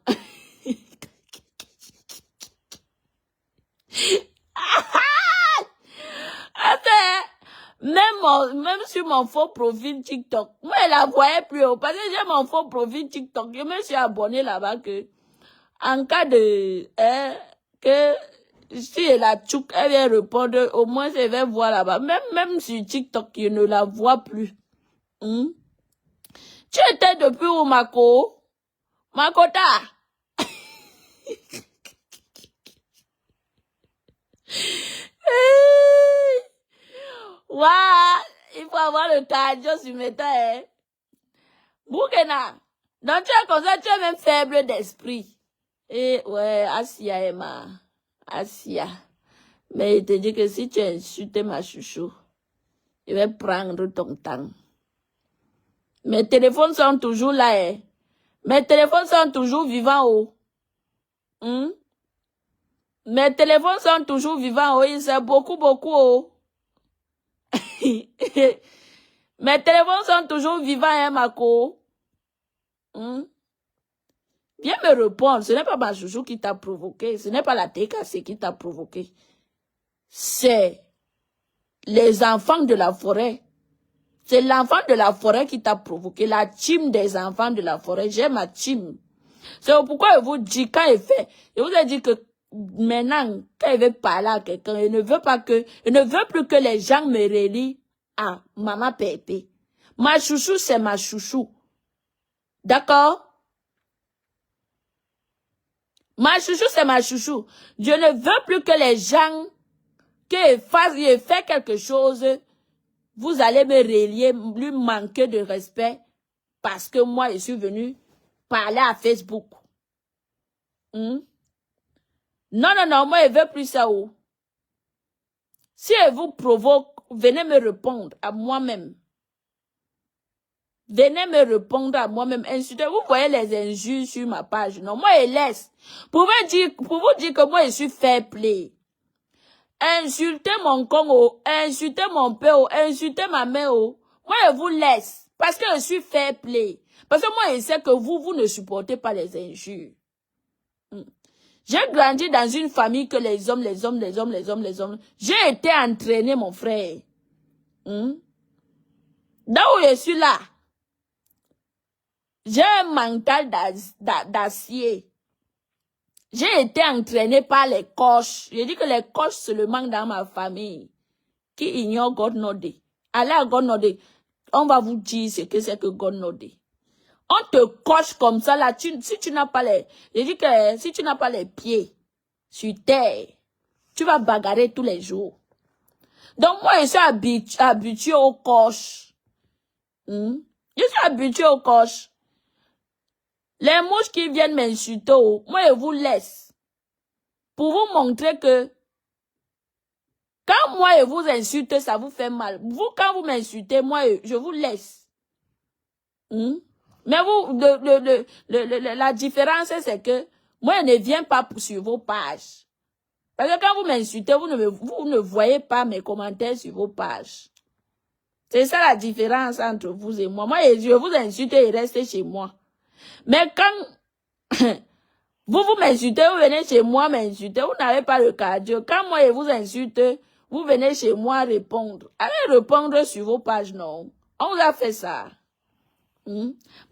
Même sur mon faux profil TikTok, moi, elle la voyait plus haut. Parce que j'ai mon faux profil TikTok. Je me suis abonné là-bas que, en cas de, que, si elle a tchouk, elle vient répondre, au moins, je vais voir là-bas. Même sur TikTok, je ne la vois plus. Tu étais depuis où, Mako? Makota? Waouh, il faut avoir le cardio sur mes temps. Boukena, donc tu es comme ça, tu es même faible d'esprit. Et ouais, Asia Emma, Asia. Mais il te dit que si tu insultes ma chouchou, je vais prendre ton temps. Mes téléphones sont toujours là. Mes téléphones sont toujours vivants. Mes téléphones sont toujours vivants. C'est beaucoup. Mes téléphones sont toujours vivants, Mako. Viens me répondre. Ce n'est pas ma chouchou qui t'a provoqué. Ce n'est pas la TKC qui t'a provoqué. C'est les enfants de la forêt. C'est l'enfant de la forêt qui t'a provoqué. La team des enfants de la forêt. J'ai ma team. C'est pourquoi je vous dis, quand il fait, je vous ai dit que maintenant, quand il veut parler à quelqu'un, il ne veut plus que les gens me relient à Maman Pépé. Ma chouchou, c'est ma chouchou. D'accord? Ma chouchou, c'est ma chouchou. Je ne veux plus que les gens, qu'il fait quelque chose, vous allez me relier, lui manquer de respect, parce que moi, je suis venu parler à Facebook. Non, moi, je veux plus ça. Si elle vous provoque, venez me répondre à moi-même. Venez me répondre à moi-même. Insultez. Vous voyez les injures sur ma page. Non, moi, je laisse. Pour vous dire que moi, je suis fair play. Insultez mon Congo, insultez mon père, insultez ma mère. Moi, je vous laisse. Parce que je suis fair play. Parce que moi, je sais que vous ne supportez pas les injures. J'ai grandi dans une famille que les hommes. J'ai été entraîné, mon frère. Là où je suis là, j'ai un mental d'acier. J'ai été entraîné par les coches. Je dis que les coches seulement dans ma famille qui ignorent God Nodé. Allez à God Nodé. On va vous dire ce que c'est que God Nodé. On te coche comme ça là. Si tu n'as pas les... Je dis que si tu n'as pas les pieds sur terre, tu vas bagarrer tous les jours. Donc moi, je suis habitué aux coches. Je suis habitué aux coches. Les mouches qui viennent m'insulter, moi, je vous laisse. Pour vous montrer que quand moi, je vous insulte, ça vous fait mal. Vous, quand vous m'insultez, moi, je vous laisse. Mais vous, la différence, c'est que moi, je ne viens pas sur vos pages. Parce que quand vous m'insultez, vous ne voyez pas mes commentaires sur vos pages. C'est ça la différence entre vous et moi. Moi, je vous insulte et restez chez moi. Mais quand vous m'insultez, vous venez chez moi m'insulter, vous n'avez pas le cardio. Quand moi, je vous insulte, vous venez chez moi répondre. Allez répondre sur vos pages, non. On vous a fait ça.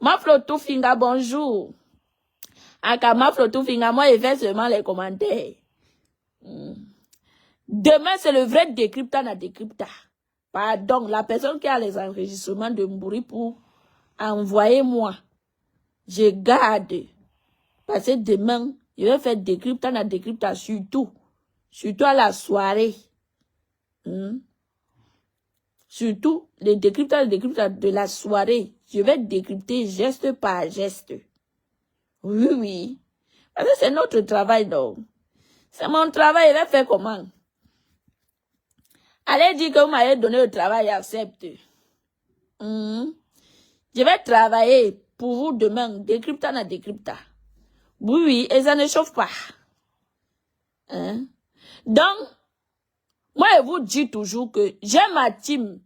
Maflo Finga, bonjour. Aka Maflo Finga, moi, je fais seulement les commentaires. Demain, c'est le vrai décryptant à décrypta. Pardon, la personne qui a les enregistrements de Mbouri pour envoyer moi. Je garde. Parce que demain, je vais faire décryptant à décrypta surtout. Surtout à la soirée. Surtout, les décryptants de la soirée. Je vais décrypter geste par geste. Oui, oui. Parce que c'est notre travail, donc. C'est mon travail, je vais faire comment? Allez dire que vous m'avez donné le travail, j'accepte. Je vais travailler pour vous demain, décryptant à décrypta. Oui, oui, et ça ne chauffe pas. Donc, moi, je vous dis toujours que j'ai ma team.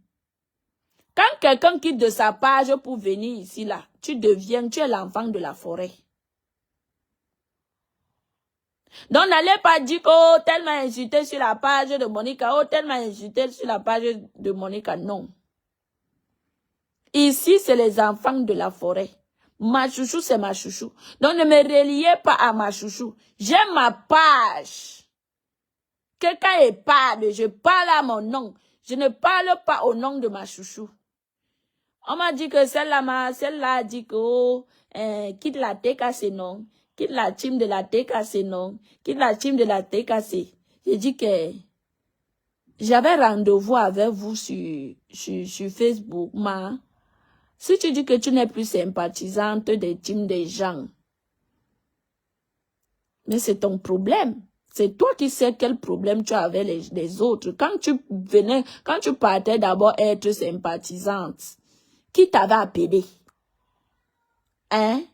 Quand quelqu'un quitte de sa page pour venir ici, là, tu es l'enfant de la forêt. Donc, n'allez pas dire que, oh, tel m'a insulté sur la page de Monica, oh, tel m'a insulté sur la page de Monica. Non. Ici, c'est les enfants de la forêt. Ma chouchou, c'est ma chouchou. Donc, ne me reliez pas à ma chouchou. J'ai ma page. Quelqu'un parle, je parle à mon nom. Je ne parle pas au nom de ma chouchou. On m'a dit que celle-là a dit que, oh, quitte la TKC, non. Quitte la team de la TKC, non. Quitte la team de la TKC. J'ai dit que j'avais rendez-vous avec vous sur Facebook, ma. Si tu dis que tu n'es plus sympathisante des teams des gens, mais c'est ton problème. C'est toi qui sais quel problème tu as avec les autres. Quand tu partais d'abord être sympathisante, qui t'avait appelé? Hein?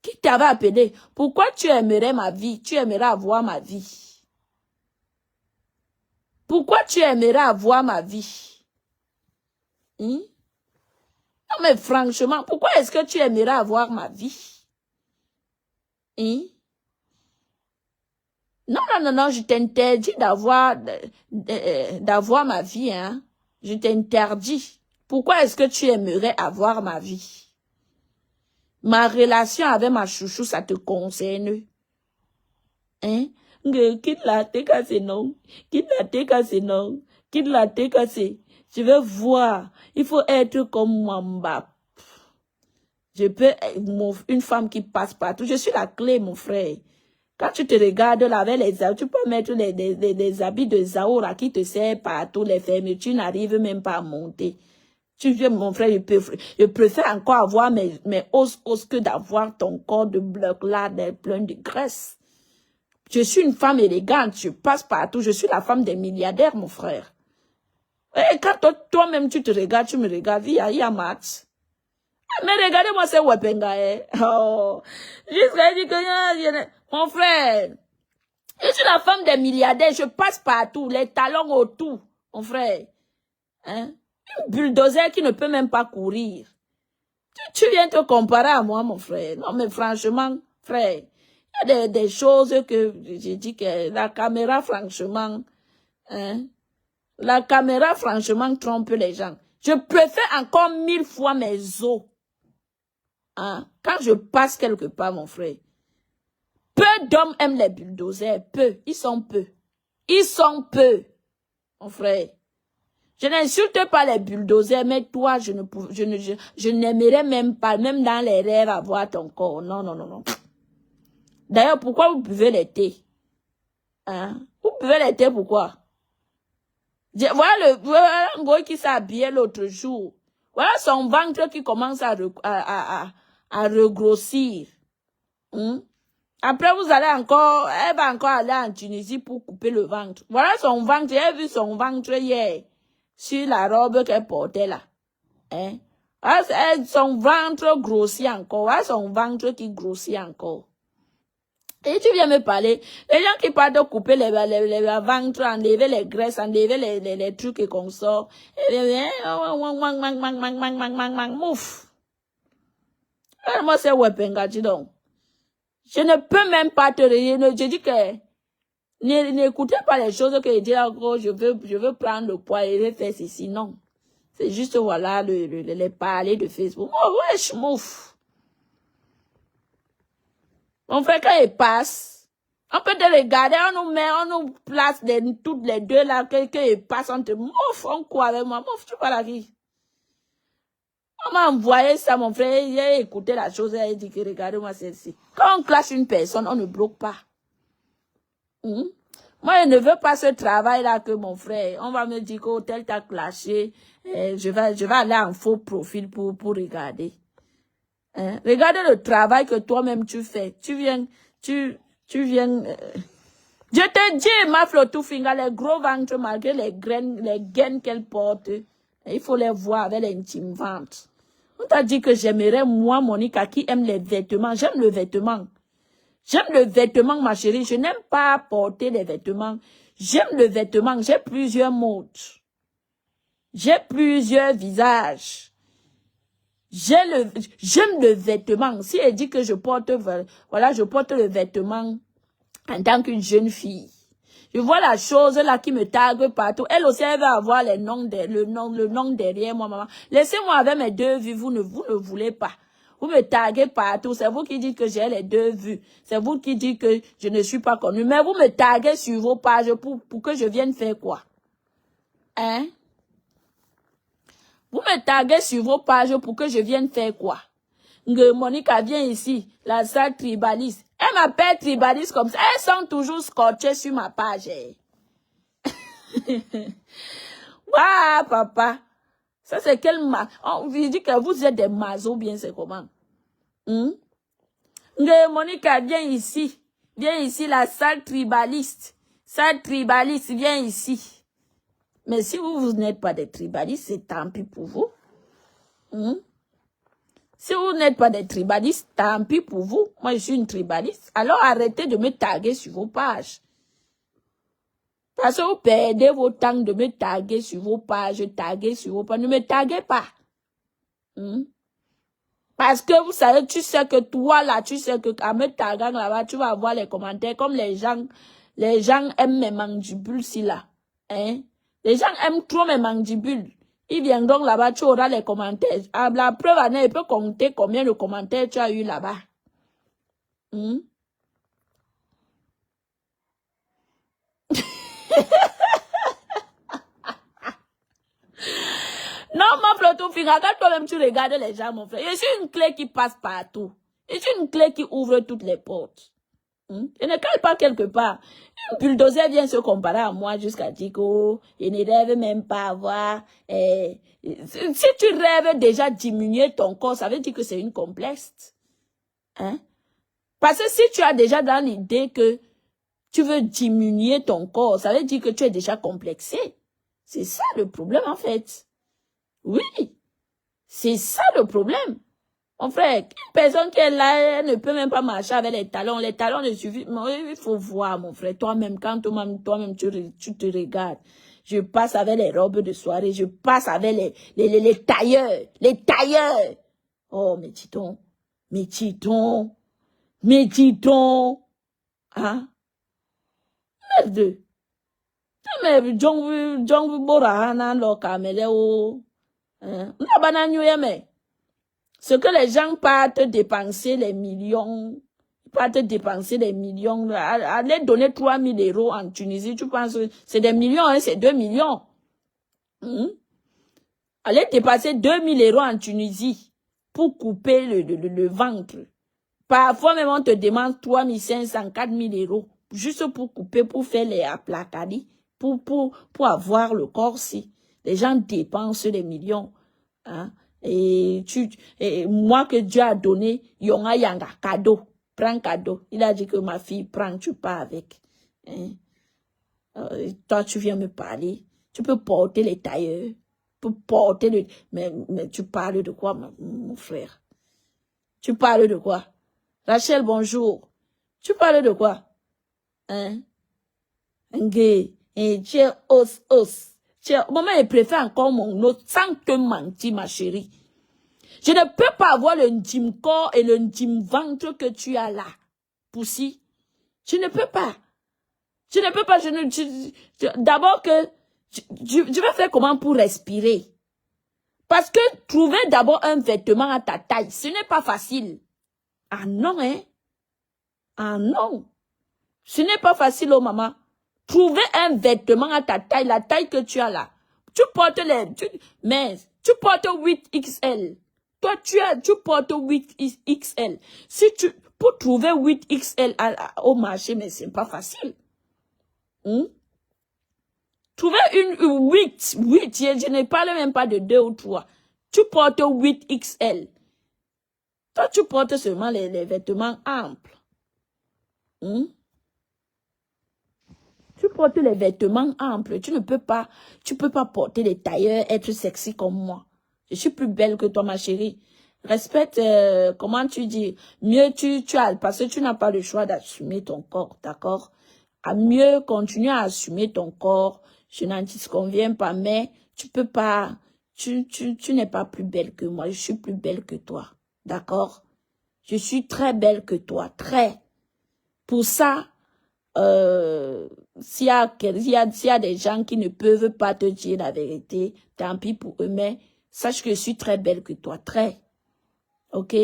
Qui t'avait appelé? Pourquoi tu aimerais ma vie? Tu aimerais avoir ma vie? Pourquoi tu aimerais avoir ma vie? Non mais franchement, pourquoi est-ce que tu aimerais avoir ma vie? Non, je t'interdis d'avoir ma vie, hein. Je t'interdis. Pourquoi est-ce que tu aimerais avoir ma vie? Ma relation avec ma chouchou, ça te concerne. Quitte la TKC, non. Quitte la TKC, non. Quitte la TKC. Je veux voir. Il faut être comme Mwamba. Je peux être une femme qui passe partout. Je suis la clé, mon frère. Quand tu te regardes là avec les habits, tu peux mettre des habits de Zaora qui te servent partout, les fermes. Tu n'arrives même pas à monter. Tu viens, mon frère, je préfère encore avoir mes os que d'avoir ton corps de bloc là, plein de graisse. Je suis une femme élégante, je passe partout, je suis la femme des milliardaires, mon frère. Et quand toi-même tu te regardes, tu me regardes, il y a Max. Mais regardez-moi ce Wepenga, Oh. Jusqu'à dire que, mon frère, je suis la femme des milliardaires, je passe partout, les talons autour, mon frère. Un bulldozer qui ne peut même pas courir. Tu viens te comparer à moi, mon frère. Non, mais franchement, frère, il y a des choses que j'ai dit que la caméra, franchement, la caméra, franchement, trompe les gens. Je préfère encore 1000 fois mes os. Quand je passe quelque part, mon frère, peu d'hommes aiment les bulldozers. Peu. Ils sont peu. Ils sont peu, mon frère. Je n'insulte pas les bulldozers, mais toi, je n'aimerais même pas, même dans les rêves, avoir ton corps. Non. D'ailleurs, pourquoi vous buvez les thés? Vous buvez les thés, pourquoi? Voilà un gars qui s'est habillé l'autre jour. Voilà son ventre qui commence à regrossir. Après, elle va encore aller en Tunisie pour couper le ventre. Voilà son ventre, j'ai vu son ventre hier, sur la robe qu'elle portait là. Son ventre grossit encore. Son ventre qui grossit encore. Et tu viens me parler, les gens qui parlent de couper les ventres, enlever les graisses, enlever les trucs et qu'on sort. Mouf. Moi, c'est Wepenga, dis donc. Je ne peux même pas te dire, je dis que, n'écoutez pas les choses que je dis encore, je veux prendre le poids et faire ceci, non. C'est juste, voilà, les parler de Facebook. Oh, wesh, mouf. Mon frère, quand il passe, on peut te regarder, on nous place toutes les deux là, qu'il passe, on te mouf, on court avec moi, mouf, tu parles à qui? On m'a envoyé ça, mon frère, il a écouté la chose, il a dit que regardez-moi celle-ci. Quand on clash une personne, on ne bloque pas. Moi, je ne veux pas ce travail-là que mon frère, on va me dire que tel t'a clashé, je vais aller en faux profil pour regarder. Hein? Regardez le travail que toi-même tu fais. Tu viens, je te dis, ma Flotoufinga, les gros ventres, malgré les gaines qu'elle porte, il faut les voir avec l'intime ventre. On t'a dit que j'aimerais, moi, Monica, qui aime les vêtements. J'aime le vêtement. J'aime le vêtement, ma chérie. Je n'aime pas porter les vêtements. J'aime le vêtement. J'ai plusieurs modes. J'ai plusieurs visages. J'aime le vêtement. Si elle dit que je porte, voilà, je porte le vêtement en tant qu'une jeune fille. Je vois la chose là qui me tague partout. Elle aussi, elle va avoir le nom derrière moi, maman. Laissez-moi avec mes deux vues. Vous ne voulez pas. Vous me taguez partout. C'est vous qui dites que j'ai les deux vues. C'est vous qui dites que je ne suis pas connue. Mais vous me taguez sur vos pages pour que je vienne faire quoi? Hein? Vous me taguez sur vos pages pour que je vienne faire quoi? Monica vient ici, la salle tribaliste. Elle m'appelle tribaliste comme ça. Elles sont toujours scotchées sur ma page. Waouh, papa. Ça, c'est quel on vous dit que vous êtes des mazos, bien, c'est comment? Monica, viens ici. Viens ici, la salle tribaliste. Salle tribaliste, viens ici. Mais si vous n'êtes pas des tribalistes, c'est tant pis pour vous. Si vous n'êtes pas des tribalistes, tant pis pour vous. Moi, je suis une tribaliste. Alors, arrêtez de me taguer sur vos pages. Parce que vous perdez vos temps de me taguer sur vos pages, taguer sur vos pages. Ne me taguez pas. Parce que vous savez, tu sais que toi, là, tu sais que à me taguant là-bas, tu vas avoir les commentaires comme les gens aiment mes mandibules, si là. Hein? Les gens aiment trop mes mandibules. Ils viendront là-bas, tu auras les commentaires. À la preuve, il peut compter combien de commentaires tu as eu là-bas. Non, mon Flotoufinga, quand toi-même tu regardes les gens, mon frère, je suis une clé qui passe partout. Je suis une clé qui ouvre toutes les portes. Je ne cale pas quelque part. Un bulldozer vient se comparer à moi jusqu'à dire que je ne rêve même pas avoir. Si tu rêves déjà diminuer ton corps, ça veut dire que c'est une complexe. Hein? Parce que si tu as déjà dans l'idée que tu veux diminuer ton corps, ça veut dire que tu es déjà complexé. C'est ça le problème en fait. Oui, c'est ça le problème. Mon frère, une personne qui est là, elle ne peut même pas marcher avec les talons. Les talons ne suffisent. Il faut voir, mon frère. Toi-même, quand toi-même tu te regardes. Je passe avec les robes de soirée. Je passe avec les tailleurs. Les tailleurs. Oh, mais dis donc. Mais dis donc. Mais dis donc. Hein? Merde. Mais, John Borahana, lo kamele o. Hein? Mais. Ce que les gens partent dépenser les millions, aller donner 3 000 € en Tunisie, tu penses que c'est des millions, hein, c'est 2 millions. Aller dépenser 2 000 € en Tunisie pour couper le ventre. Parfois même on te demande 3 500, 4 000 € juste pour couper, pour faire les aplacadis, pour avoir le corps-ci. Les gens dépensent des millions. Hein? Et moi que Dieu a donné, Yonga Yanga, cadeau, prends cadeau. Il a dit que ma fille, prends, tu pars avec. Hein? Toi, tu viens me parler. Tu peux porter les tailleurs. peux porter le... Mais tu parles de quoi, mon frère? Tu parles de quoi? Rachel, bonjour. Tu parles de quoi? Hein? Maman, elle préfère encore mon autre sans te mentir, ma chérie. Je ne peux pas avoir le intime corps et le intime ventre que tu as là. Poussi. Je ne peux pas. Je ne peux pas. D'abord que... Je vais faire comment pour respirer? Parce que trouver d'abord un vêtement à ta taille, ce n'est pas facile. Ah non, hein? Ah non. Ce n'est pas facile, oh maman. Trouver un vêtement à ta taille, la taille que tu as là. Tu portes mais tu portes 8XL. Toi, tu portes 8XL. Pour trouver 8XL au marché, mais c'est pas facile. Trouver une 8, je ne parle même pas de 2 ou 3. Tu portes 8XL. Toi, tu portes seulement les vêtements amples. Tu portes les vêtements amples. Tu peux pas porter les tailleurs, être sexy comme moi. Je suis plus belle que toi, ma chérie. Respecte, comment tu dis, mieux tu as, parce que tu n'as pas le choix d'assumer ton corps, d'accord? À mieux continuer à assumer ton corps. Je n'en disconviens pas, mais tu peux pas, tu n'es pas plus belle que moi. Je suis plus belle que toi, d'accord? Je suis très belle que toi, très. Pour ça, s'il y a des gens qui ne peuvent pas te dire la vérité, tant pis pour eux, mais sache que je suis très belle que toi, très. Ok?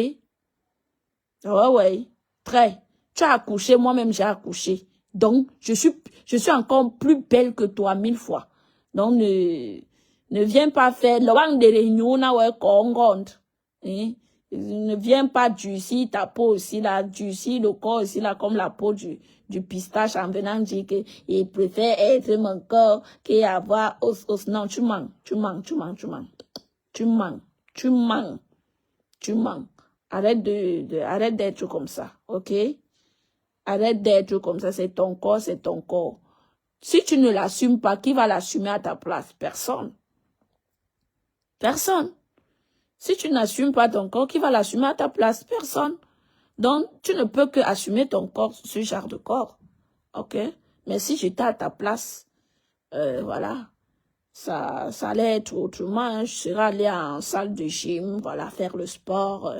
Ouais, très. Tu as accouché, moi-même j'ai accouché. Donc, je suis encore plus belle que toi 1000 fois. Donc, ne viens pas faire l'ouang de réunion, ne viens pas durcir ta peau aussi là, durcir le corps aussi là, comme la peau du pistache en venant dire qu'il préfère être mon corps qu'avoir os. Non, tu mens. Arrête d'être comme ça, ok? Arrête d'être comme ça, c'est ton corps, c'est ton corps. Si tu ne l'assumes pas, qui va l'assumer à ta place? Personne. Personne. Si tu n'assumes pas ton corps, qui va l'assumer à ta place? Personne. Donc, tu ne peux que assumer ton corps, ce genre de corps. Ok? Mais si j'étais à ta place, voilà, ça allait être autrement. Je serais allé en salle de gym, voilà, faire le sport,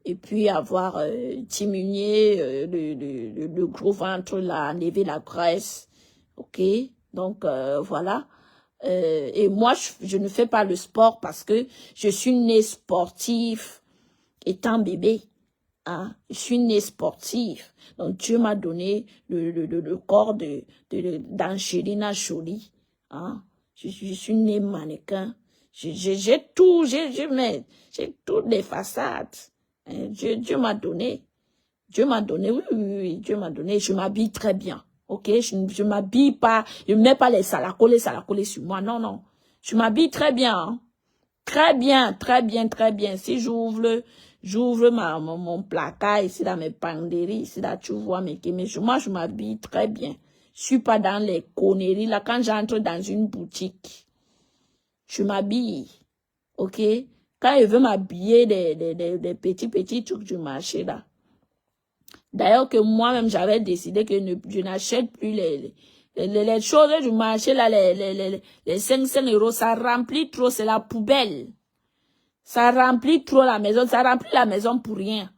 et puis avoir diminué le gros ventre, là, enlever la graisse. Ok? Donc, voilà. Et moi, je ne fais pas le sport parce que je suis née sportive étant bébé. Hein? Je suis née sportive. Donc, Dieu m'a donné le corps d'Angelina Jolie. Hein? Je suis née mannequin. J'ai toutes les façades. Hein? Dieu m'a donné. Dieu m'a donné, oui, Dieu m'a donné. Je m'habille très bien. Ok, je m'habille pas, je ne mets pas les salacolés sur moi. Non. Je m'habille très bien. Hein. Très bien. Si j'ouvre mon placard ici dans mes penderies, ici là, tu vois moi, je m'habille très bien. Je suis pas dans les conneries là. Quand j'entre dans une boutique, je m'habille. Ok? Quand je veux m'habiller des petits trucs du marché là. D'ailleurs que moi-même, j'avais décidé que je n'achète plus les choses du marché, là, les 500 €, ça remplit trop, c'est la poubelle. Ça remplit trop la maison, ça remplit la maison pour rien.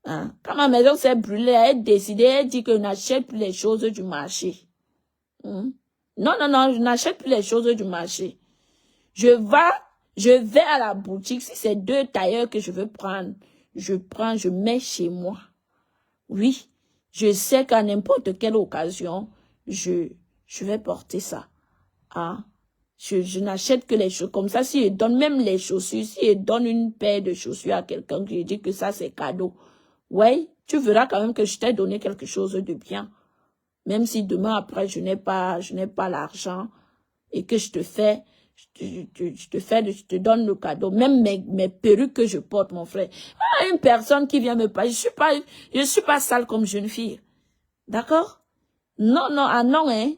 Hein? Quand ma maison s'est brûlée, elle a décidé, elle dit que je n'achète plus les choses du marché. Non, je n'achète plus les choses du marché. Je vais à la boutique, si c'est 2 tailleurs que je veux prendre, je mets chez moi. Oui, je sais qu'à n'importe quelle occasion, je vais porter ça. Hein? Je n'achète que les choses comme ça. Si je donne même les chaussures, si je donne une paire de chaussures à quelqu'un, je dis que ça c'est cadeau. Ouais, tu verras quand même que je t'ai donné quelque chose de bien. Même si demain après je n'ai pas l'argent et que je te donne le cadeau. Même mes perruques que je porte, mon frère. Ah, une personne qui vient me parler, je suis pas sale comme jeune fille. D'accord? Non, hein.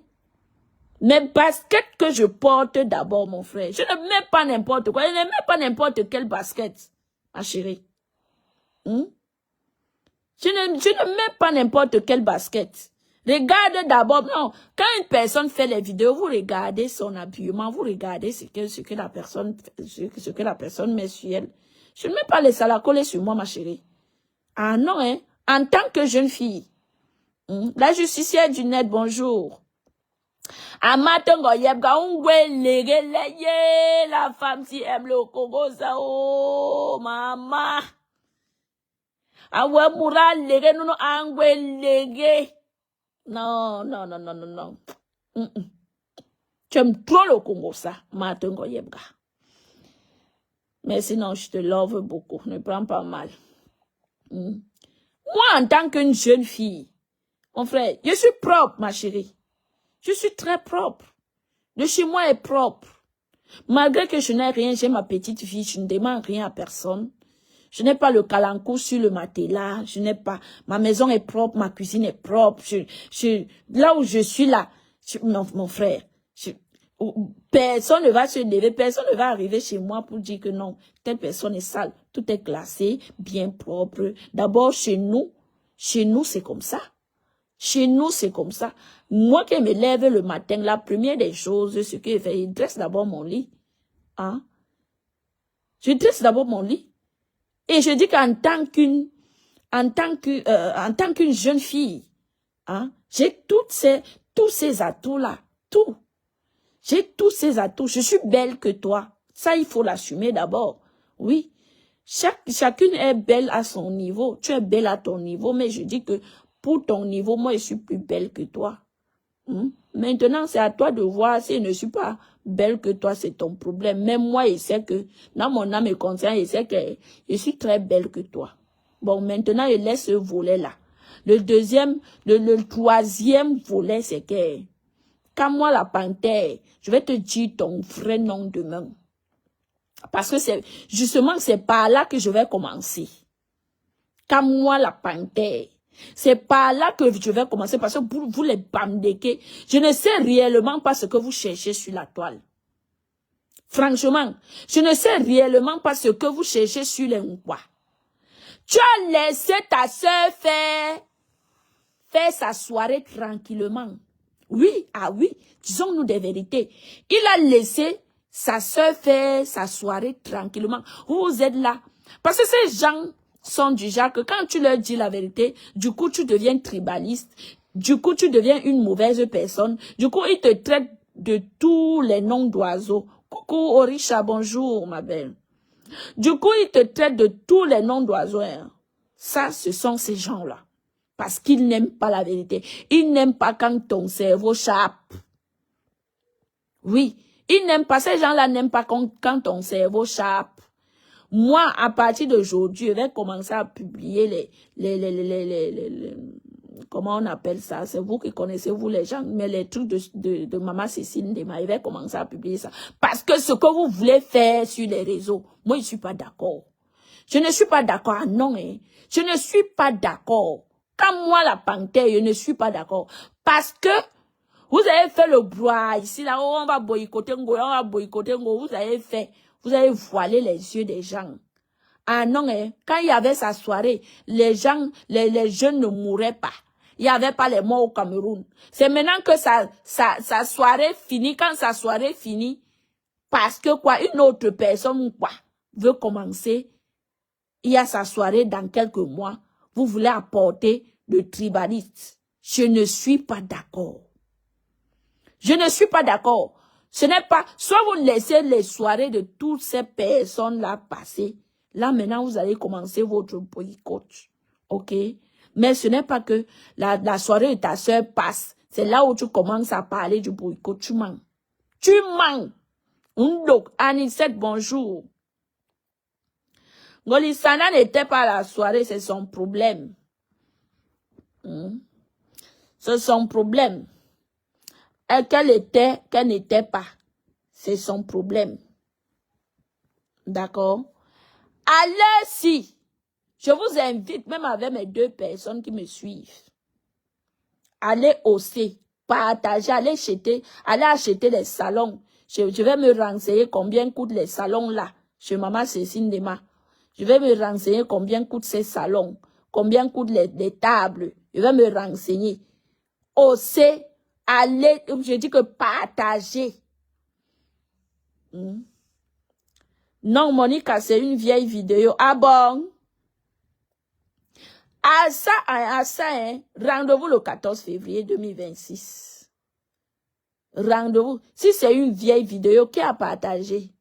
Mes baskets que je porte d'abord, mon frère. Je ne mets pas n'importe quoi. Je ne mets pas n'importe quelle basket, ma chérie. Je ne mets pas n'importe quelle basket. Regardez d'abord. Non, quand une personne fait les vidéos, vous regardez son habillement, vous regardez ce que la personne met sur elle. Je ne mets pas les salacoles sur moi, ma chérie. Ah non, hein. En tant que jeune fille. La justicière du net, bonjour. Amatongo yebga ungwe lege la femme si aime le Congo ça oh maman. Awe mura lege nuno angwe lege. Non. Tu aimes trop le Congo ça, Matongo yebga. Mais sinon je te love beaucoup, ne prends pas mal. Moi en tant qu'une jeune fille, mon frère, je suis propre ma chérie. Je suis très propre. Le chez moi est propre. Malgré que je n'ai rien, j'ai ma petite fille, je ne demande rien à personne. Je n'ai pas le calanco sur le matelas, je n'ai pas, ma maison est propre, ma cuisine est propre. Là où je suis là, mon frère, personne ne va se lever, personne ne va arriver chez moi pour dire que non, telle personne est sale. Tout est classé, bien propre. D'abord, chez nous, c'est comme ça. Chez nous, c'est comme ça. Moi qui me lève le matin, la première des choses, ce que je fais, je dresse d'abord mon lit. Hein? Je dresse d'abord mon lit. Et je dis qu'en tant qu'une jeune fille, hein, j'ai tous ces atouts-là. Tout. J'ai tous ces atouts. Je suis belle que toi. Ça, il faut l'assumer d'abord. Oui. Chacune est belle à son niveau. Tu es belle à ton niveau, mais je dis que pour ton niveau, moi, je suis plus belle que toi. Maintenant, c'est à toi de voir si je ne suis pas belle que toi, c'est ton problème. Même moi, je sais que, dans mon âme et conscience, je sais que je suis très belle que toi. Bon, maintenant, je laisse ce volet-là. Le troisième volet, c'est que, quand moi, la panthère, je vais te dire ton vrai nom demain. Parce que c'est par là que je vais commencer. Quand moi, la panthère, c'est par là que je vais commencer parce que vous les bandéquez, je ne sais réellement pas ce que vous cherchez sur la toile. Franchement, je ne sais réellement pas ce que vous cherchez sur les Nkwa. Tu as laissé ta soeur faire sa soirée tranquillement. Oui, oui, disons-nous des vérités. Il a laissé sa soeur faire sa soirée tranquillement. Vous êtes là. Parce que ces gens sont du genre que quand tu leur dis la vérité, du coup tu deviens tribaliste, du coup tu deviens une mauvaise personne, du coup ils te traitent de tous les noms d'oiseaux. Coucou Orisha, bonjour ma belle. Du coup ils te traitent de tous les noms d'oiseaux. Hein. Ça, ce sont ces gens-là. Parce qu'ils n'aiment pas la vérité. Ils n'aiment pas quand ton cerveau chape. Oui, ils n'aiment pas, ces gens-là n'aiment pas quand ton cerveau chape. Moi, à partir d'aujourd'hui, je vais commencer à publier comment on appelle ça? C'est vous qui connaissez, vous les gens, mais les trucs de Maman Cécile Ndema, je vais commencer à publier ça. Parce que ce que vous voulez faire sur les réseaux, moi, je ne suis pas d'accord. Je ne suis pas d'accord. Ah non, hein. Je ne suis pas d'accord. Quand moi, la panthère, je ne suis pas d'accord. Parce que vous avez fait le brouhaha ici, là, on va boycotter Ngo, on va boycotter Ngo. Vous avez voilé les yeux des gens. Ah non, hein. Quand il y avait sa soirée, les gens, les jeunes ne mouraient pas. Il n'y avait pas les morts au Cameroun. C'est maintenant que sa soirée finit, quand sa soirée finit, parce que quoi, une autre personne, quoi, veut commencer, il y a sa soirée dans quelques mois, vous voulez apporter le tribaliste. Je ne suis pas d'accord. Je ne suis pas d'accord. Ce n'est pas, soit vous laissez les soirées de toutes ces personnes-là passer. Là, maintenant, vous allez commencer votre boycott. OK? Mais ce n'est pas que la soirée de ta soeur passe. C'est là où tu commences à parler du boycott. Tu mens. Tu mens. Donc, Anisette, bonjour. Golisana n'était pas à la soirée, c'est son problème. C'est son problème. Et qu'elle n'était pas, c'est son problème. D'accord? Allez-y. Je vous invite, même avec mes 2 personnes qui me suivent, allez hausser partager, allez acheter les salons. Je vais me renseigner combien coûtent les salons là, chez Maman Cécile Dema. Je vais me renseigner combien coûtent ces salons, combien coûtent les tables. Je vais me renseigner. Osez, allez, je dis que partager. Non, Monica, c'est une vieille vidéo. Ah bon? À ça, hein, rendez-vous le 14 février 2026. Rendez-vous. Si c'est une vieille vidéo, qui a partagé?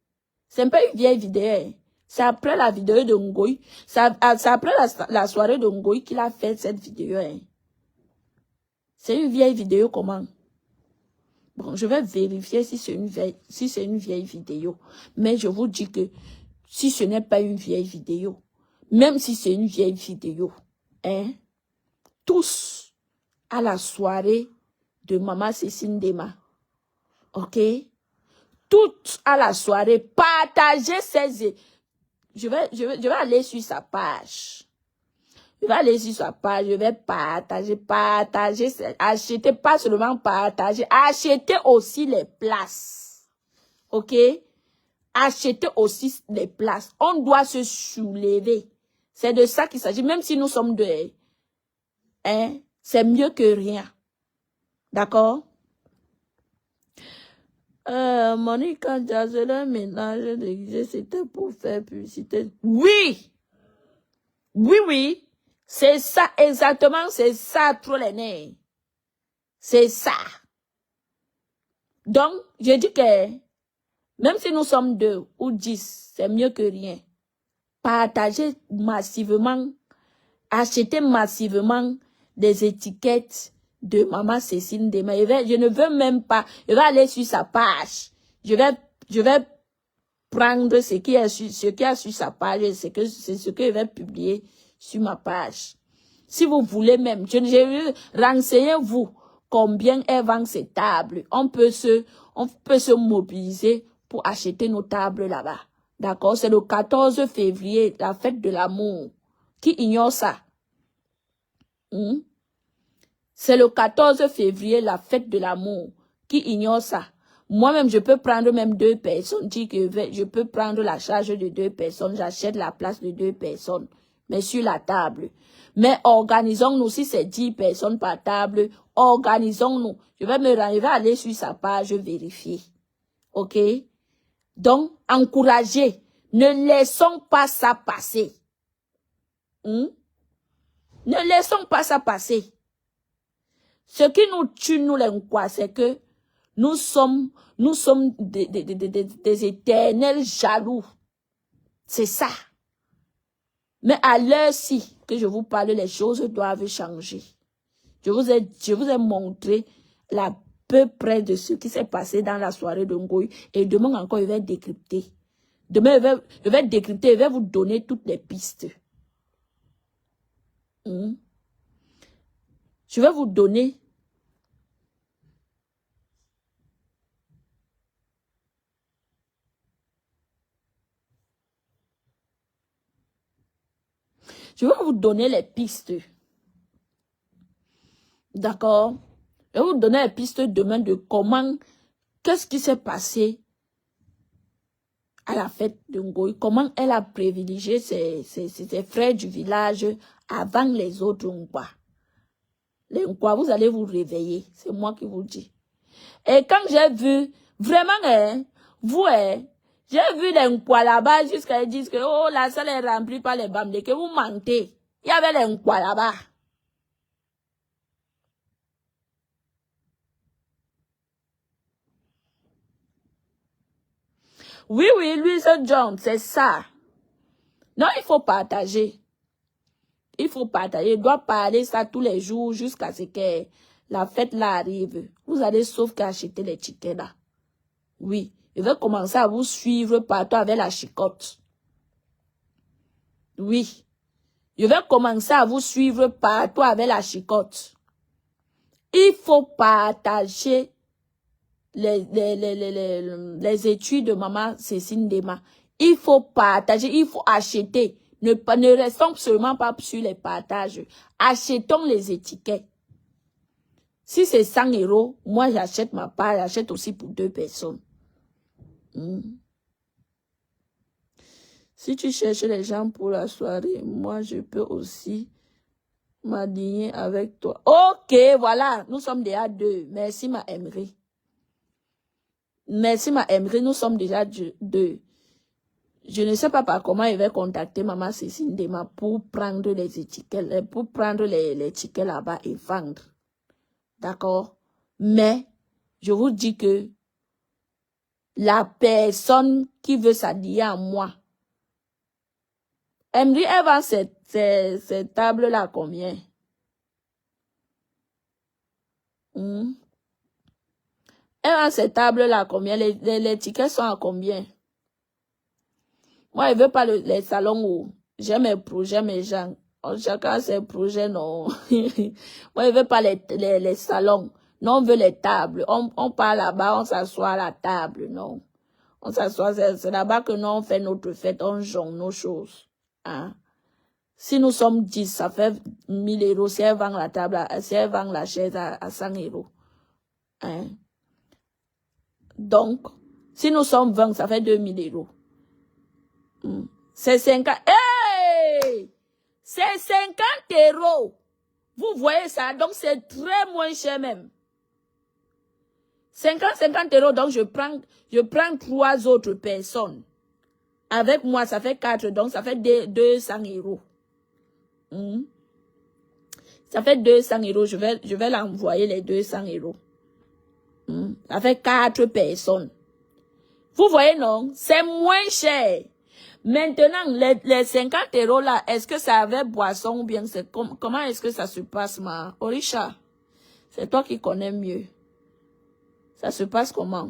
C'est pas une vieille vidéo. Hein. C'est après la vidéo de Ngoï. C'est après la soirée de Ngoï qu'il a fait cette vidéo. Hein. C'est une vieille vidéo comment? Bon, je vais vérifier si c'est une vieille vidéo. Mais je vous dis que si ce n'est pas une vieille vidéo, même si c'est une vieille vidéo, hein, tous à la soirée de Maman Cécile Dema, ok? Toutes à la soirée, partagez ces... Je vais aller sur sa page. Je vais aller sur sa page, je vais partager, acheter, pas seulement partager, acheter aussi les places. Ok? Acheter aussi les places. On doit se soulever. C'est de ça qu'il s'agit. Même si nous sommes deux, hein, c'est mieux que rien. D'accord? Monica Jazela, ménage de c'était pour faire publicité. Oui! Oui, oui. C'est ça, exactement, c'est ça, trop les nez. C'est ça. Donc, je dis que, même si nous sommes 2 ou 10, c'est mieux que rien. Partagez massivement, achetez massivement des étiquettes de Maman Cécile Dema. Je ne veux même pas, je vais aller sur sa page. Je vais prendre ce qui est sur sa page, c'est ce que je vais publier sur ma page. Si vous voulez même, renseignez-vous combien elles vendent ces tables. On peut se mobiliser pour acheter nos tables là-bas. D'accord? C'est le 14 février, la fête de l'amour. Qui ignore ça? C'est le 14 février, la fête de l'amour. Qui ignore ça? Moi-même, je peux prendre même 2 personnes. Je peux prendre la charge de 2 personnes. J'achète la place de 2 personnes. Mais sur la table. Mais organisons-nous. Si c'est 10 personnes par table, organisons-nous. Je vais aller sur sa page vérifier. OK? Donc, encouragez. Ne laissons pas ça passer. Ne laissons pas ça passer. Ce qui nous tue, nous, les quoi, c'est que nous sommes des éternels jaloux. C'est ça. Mais à l'heure-ci que je vous parle, les choses doivent changer. Je vous ai montré à peu près de ce qui s'est passé dans la soirée de Ngoï. Et demain encore, je vais décrypter. Demain, je vais décrypter, je vais vous donner toutes les pistes. Je vais vous donner. Je vais vous donner les pistes. D'accord? Je vais vous donner les pistes demain de comment, qu'est-ce qui s'est passé à la fête de Ngoï, comment elle a privilégié ses frères du village avant les autres Nkwa. Les Nkwa, vous allez vous réveiller, c'est moi qui vous le dis. Et quand j'ai vu, vraiment, j'ai vu les Nkwa là-bas jusqu'à ils disent que oh, la salle est remplie par les Bamdé, que vous mentez. Il y avait les Nkwa là-bas. Oui, Louis John, c'est ça. Non, il faut partager. Il faut partager. Il doit parler ça tous les jours jusqu'à ce que la fête là arrive. Vous allez sauf qu'acheter les tickets là. Oui. Je vais commencer à vous suivre partout avec la chicotte. Oui. Je vais commencer à vous suivre partout avec la chicotte. Il faut partager les études de Maman Cécile Dema. Il faut partager, il faut acheter. Ne restons seulement pas sur les partages. Achetons les étiquettes. Si c'est 100 €, moi j'achète ma part, j'achète aussi pour 2 personnes. Si tu cherches les gens pour la soirée, moi je peux aussi m'aligner avec toi. Ok, voilà, nous sommes déjà 2. Merci ma Emery. Merci ma Emery, nous sommes déjà 2. Je ne sais pas par comment il va contacter maman Cécile Dema pour prendre les étiquettes, pour prendre les tickets là-bas et vendre. D'accord? Mais, je vous dis que la personne qui veut s'allier à moi, elle me dit, elle vend cette table-là à combien? Elle vend cette table-là à combien? Les tickets sont à combien? Moi, je ne veux pas les salons où j'ai mes projets, mes gens. Chacun ses projets, non. Moi, je ne veux pas les salons. Non, on veut les tables. On part là-bas, on s'assoit à la table, non. On s'assoit, c'est là-bas que nous, on fait notre fête, on jongle nos choses. Hein? Si nous sommes 10, ça fait 1000 €. Si elle vend la table, si elle vend la chaise à 100 €. Hein? Donc, si nous sommes 20, ça fait 2000 €. C'est 50. Hey! C'est 50 €. Vous voyez ça? Donc, c'est très moins cher même. 50 €. Donc, je prends 3 autres personnes. Avec moi, ça fait 4. Donc, ça fait 200 €. Ça fait 200 €. Je vais l'envoyer les 200 €. Ça fait 4 personnes. Vous voyez, non? C'est moins cher. Maintenant, les 50 € là, est-ce que ça avait boisson ou bien c'est comment est-ce que ça se passe, ma Orisha? C'est toi qui connais mieux. Ça se passe comment?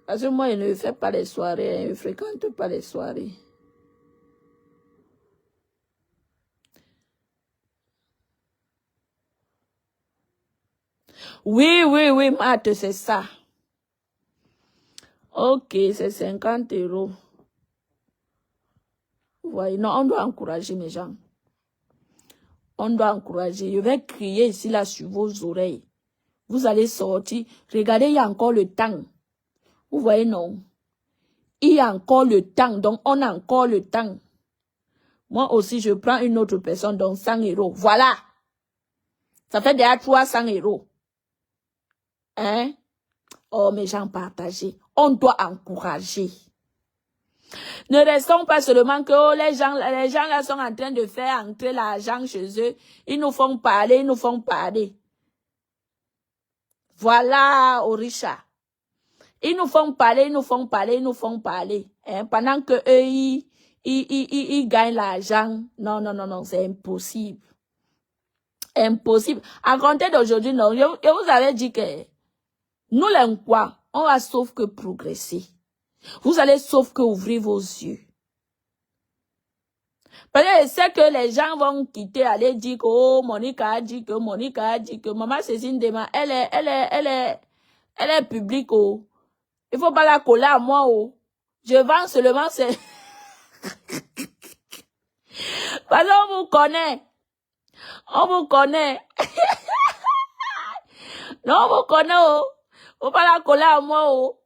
Parce que moi, je ne fais pas les soirées, je ne fréquente pas les soirées. Oui, Matt, c'est ça. Ok, c'est 50 €. Vous voyez, non, on doit encourager mes gens. On doit encourager. Je vais crier ici, là, sur vos oreilles. Vous allez sortir. Regardez, il y a encore le temps. Vous voyez, non? Il y a encore le temps. Donc, on a encore le temps. Moi aussi, je prends une autre personne, donc 100 €. Voilà. Ça fait déjà 300 €. Hein? Oh, mes gens partagés. On doit encourager. Ne restons pas seulement que oh, les gens là sont en train de faire entrer l'argent chez eux. Ils nous font parler, ils nous font parler. Voilà, Orisha. Ils nous font parler, ils nous font parler, ils nous font parler. Hein, pendant que eux, ils gagnent l'argent. Non, non, non, non, c'est impossible. Impossible. À compter d'aujourd'hui, non. Je vous avais dit que nous, les quoi, on va sauf que progresser. Vous allez sauf que ouvrir vos yeux. Parce que je sais que les gens vont quitter, aller dire que oh, Monica a dit que maman Cécile Dema, elle est publique, oh. Il faut pas la coller à moi, oh. Je vends seulement c'est. Parce qu'on vous connaît. On vous connaît. Non, on vous connaît, oh. Faut pas la coller à moi, oh.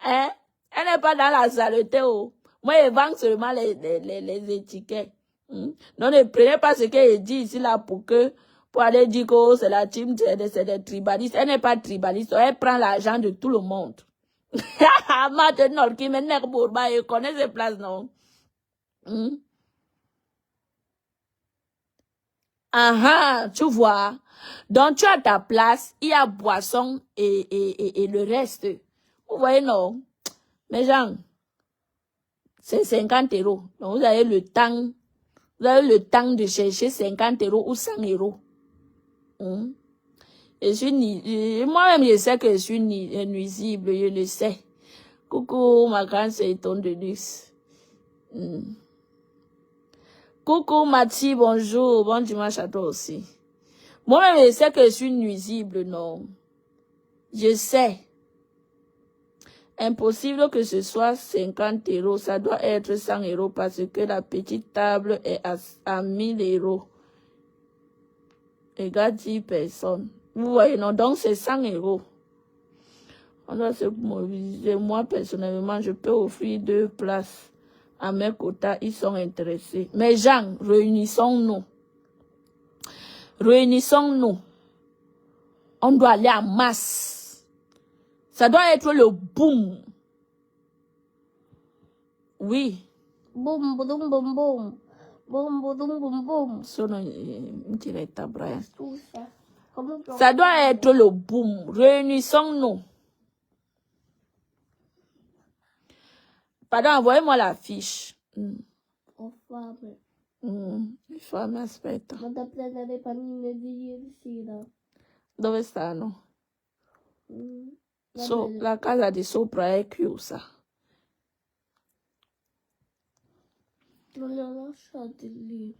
Hein? Elle n'est pas dans la saleté, oh. Moi, je vends seulement les étiquettes. Non, ne prenez pas ce qu'elle dit ici, là, pour aller dire que oh, c'est la team, c'est des tribalistes. Elle n'est pas tribaliste, elle prend l'argent de tout le monde. Maintenant, qui me pour je connais ces places, non? Tu vois. Donc, tu as ta place, il y a boisson et le reste. Vous voyez, non? Mes gens, c'est 50 €. Donc, vous avez le temps de chercher 50 € ou 100 €. Moi-même, je sais que je suis nuisible, je le sais. Coucou, ma grande séton de luxe. Coucou, Mathie, bonjour. Bon dimanche à toi aussi. Moi-même, je sais que je suis nuisible, non. Je sais. Impossible que ce soit 50 euros. Ça doit être 100 euros parce que la petite table est à 1000 euros. Égale 10 personnes. Vous voyez, non? Donc, c'est 100 euros. On doit se mobiliser. Moi, personnellement, je peux offrir 2 places à mes quotas. Ils sont intéressés. Mais Jean, réunissons-nous. Réunissons-nous. On doit aller en masse. Ça doit être le boom. Oui. Boum, boum, boum, boum. Boum, boum, boum, boum. Tout ça. Ça doit être le boom. Réunissons-nous. Pardon, envoyez-moi la fiche. Ho fame. Fammi aspetta. Vado a prendere le panine di ieri sera. Dove stanno? Vabbè. La casa di sopra è chiusa. Non li ho lasciati lì.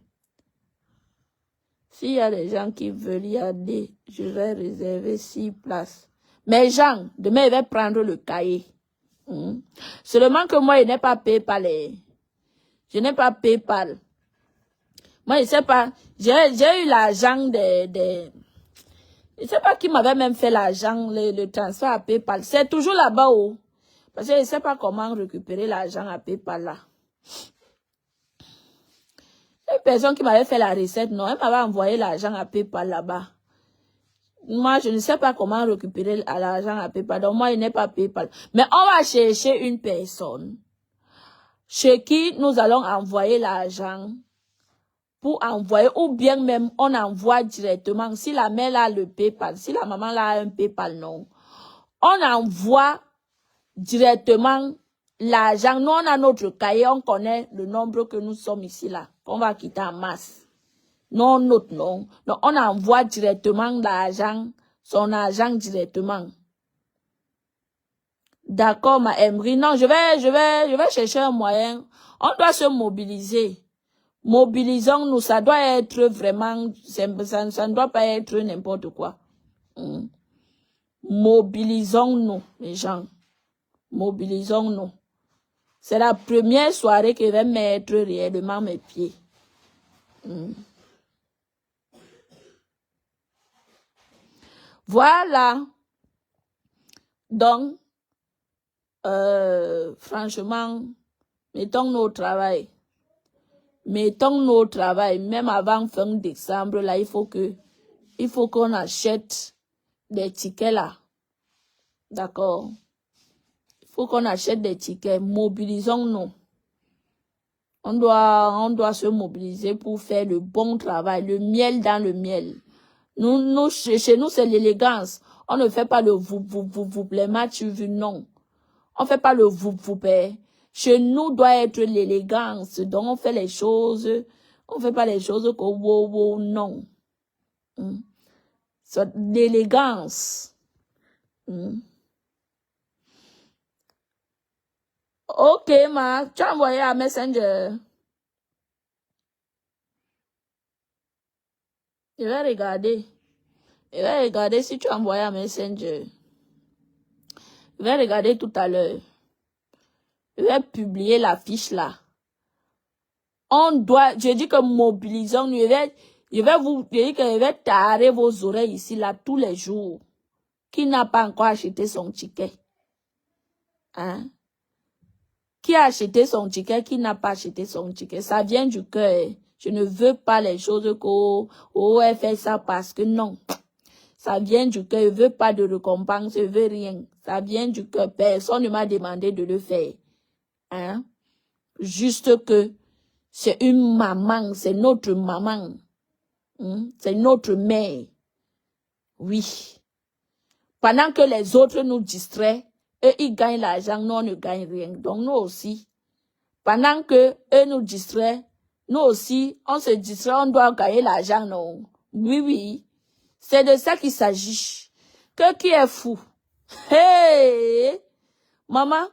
S'il y a des gens qui veulent y aller, je vais réserver 6 places. Mais Jean, demain, il va prendre le cahier. Seulement que moi, je n'ai pas PayPal. Je n'ai pas PayPal. Moi, je ne sais pas. J'ai eu l'argent des... Je ne sais pas qui m'avait même fait l'argent, le transfert à PayPal. C'est toujours là-bas où. Parce que je ne sais pas comment récupérer l'argent à PayPal là. Une personne qui m'avait fait la recette, non, elle m'avait envoyé l'argent à PayPal là-bas. Moi, je ne sais pas comment récupérer l'argent à PayPal. Donc, moi, il n'est pas PayPal. Mais on va chercher une personne chez qui nous allons envoyer l'argent pour envoyer, ou bien même on envoie directement. Si la mère a le PayPal, si la maman a un PayPal, non. On envoie directement l'argent. Nous, on a notre cahier, on connaît le nombre que nous sommes ici là. On va quitter en masse. Non, notre nom. Donc, on envoie directement l'argent, son argent directement. D'accord, ma Emery. Non, je vais chercher un moyen. On doit se mobiliser. Mobilisons-nous. Ça doit être vraiment, ça ne doit pas être n'importe quoi. Mobilisons-nous, les gens. Mobilisons-nous. C'est la première soirée que je vais mettre réellement mes pieds. Voilà. Donc, franchement, mettons-nous au travail. Mettons-nous au travail. Même avant fin décembre, là, il faut qu'on achète des tickets là. D'accord? Il faut qu'on achète des tickets. Mobilisons-nous. On doit se mobiliser pour faire le bon travail. Le miel dans le miel. Chez nous, c'est l'élégance. On ne fait pas le vous, les matchs vus, non. On ne fait pas le vous. Chez nous, doit être l'élégance. Donc, on fait les choses. On ne fait pas les choses comme wow, non. C'est l'élégance. Ok, tu as envoyé à Messenger. Je vais regarder. Je vais regarder si tu as envoyé à Messenger. Je vais regarder tout à l'heure. Je vais publier la fiche là. Je dis que mobilisons, je vais tarer vos oreilles ici là tous les jours. Qui n'a pas encore acheté son ticket? Hein? Qui a acheté son ticket, qui n'a pas acheté son ticket? Ça vient du cœur. Je ne veux pas les choses elle fait ça parce que non. Ça vient du cœur. Je ne veux pas de récompense, je ne veux rien. Ça vient du cœur. Personne ne m'a demandé de le faire. Hein? Juste que c'est une maman, c'est notre maman. C'est notre mère. Oui. Pendant que les autres nous distraient, eux, ils gagnent l'argent, nous, on ne gagne rien. Donc, nous aussi, pendant que eux nous distraient, nous aussi, on se distrait, on doit gagner l'argent, non? Oui. C'est de ça qu'il s'agit. Que qui est fou? Hey! Maman,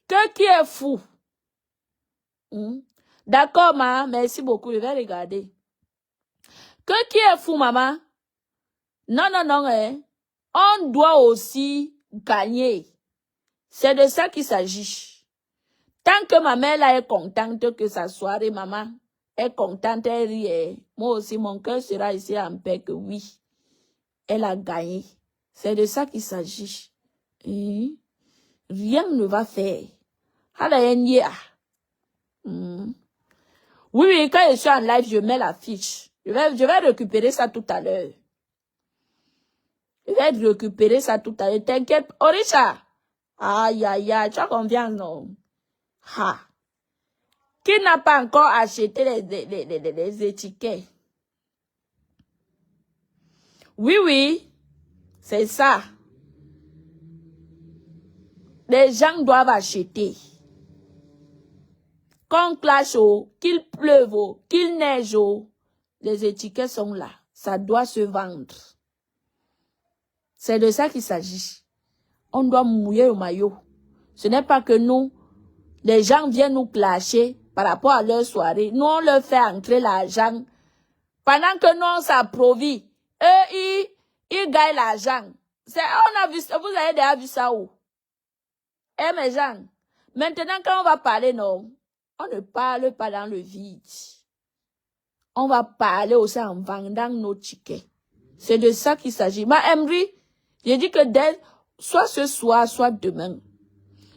que qui est fou? D'accord, maman, merci beaucoup, je vais regarder. Que qui est fou, maman? Non, on doit aussi gagner. C'est de ça qu'il s'agit. Tant que ma mère là est contente que sa soirée, maman est contente, elle rit. Moi aussi, mon cœur sera ici en paix que oui, elle a gagné. C'est de ça qu'il s'agit. Rien ne va faire. Oui, quand je suis en live, je mets la fiche. Je vais récupérer ça tout à l'heure. Je vais récupérer ça tout à l'heure. T'inquiète. Orisha. Aïe, aïe, aïe. Tu as confiance, non? Ha. Qui n'a pas encore acheté les étiquettes? Oui. C'est ça. Les gens doivent acheter. Qu'on clash, qu'il pleuve, qu'il neige, les étiquettes sont là. Ça doit se vendre. C'est de ça qu'il s'agit. On doit mouiller le maillot. Ce n'est pas que nous, les gens viennent nous clasher par rapport à leur soirée. Nous, on leur fait entrer l'argent. Pendant que nous, on s'approvit. Eux, ils gagnent l'argent. On a vu, vous avez déjà vu ça où? Eh, mes gens, maintenant, quand on va parler, non, on ne parle pas dans le vide. On va parler aussi en vendant nos tickets. C'est de ça qu'il s'agit. Ma Emery, j'ai dit que soit ce soir, soit demain.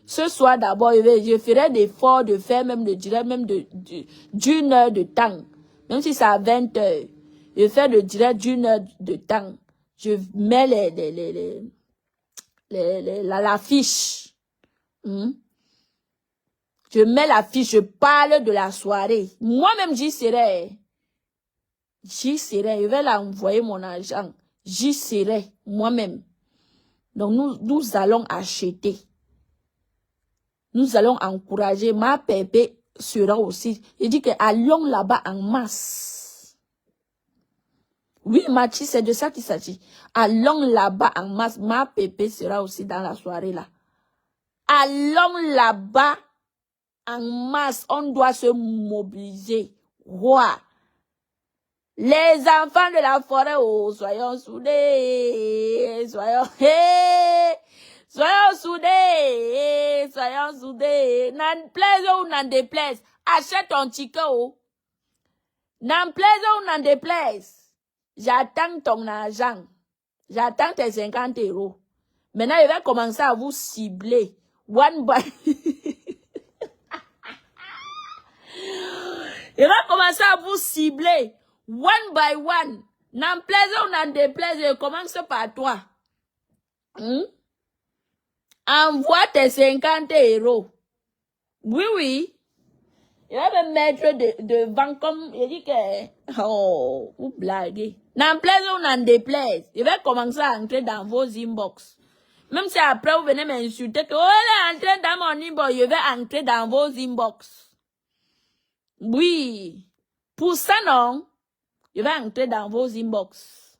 Ce soir, d'abord, je ferai l'effort de faire même, je dirais même d'une heure de temps. Même si c'est à 20 heures. Je fais le direct d'une heure de temps. Je mets la fiche. Je mets la fiche, je parle de la soirée. Moi-même, j'y serai. Je vais l'envoyer mon argent. J'y serai, moi-même. Donc, nous allons acheter. Nous allons encourager. Ma pépé sera aussi. Il dit que allons là-bas en masse. Oui, Machi, c'est de ça qu'il s'agit. Allons là-bas en masse. Ma pépé sera aussi dans la soirée là. Allons là-bas en masse. On doit se mobiliser. Wow. Les enfants de la forêt, oh, soyons soudés, soyons soudés, n'en plaise ou n'en déplaise, achète ton ticket, oh, n'en plaise ou n'en déplaise, j'attends ton argent, j'attends tes 50 €. Maintenant, je vais commencer à vous cibler, one by, je vais commencer à vous cibler, one by one. N'en plaise ou n'en déplaise, je commence par toi. Envoie tes 50 €. Oui. Je vais me mettre devant comme, je dis que, oh, vous blaguez. N'en plaise ou n'en déplaise, je vais commencer à entrer dans vos inbox. Même si après vous venez m'insulter que, oh, elle est entrée dans mon inbox, je vais entrer dans vos inbox. Oui. Pour ça, non. Je vais entrer dans vos inbox.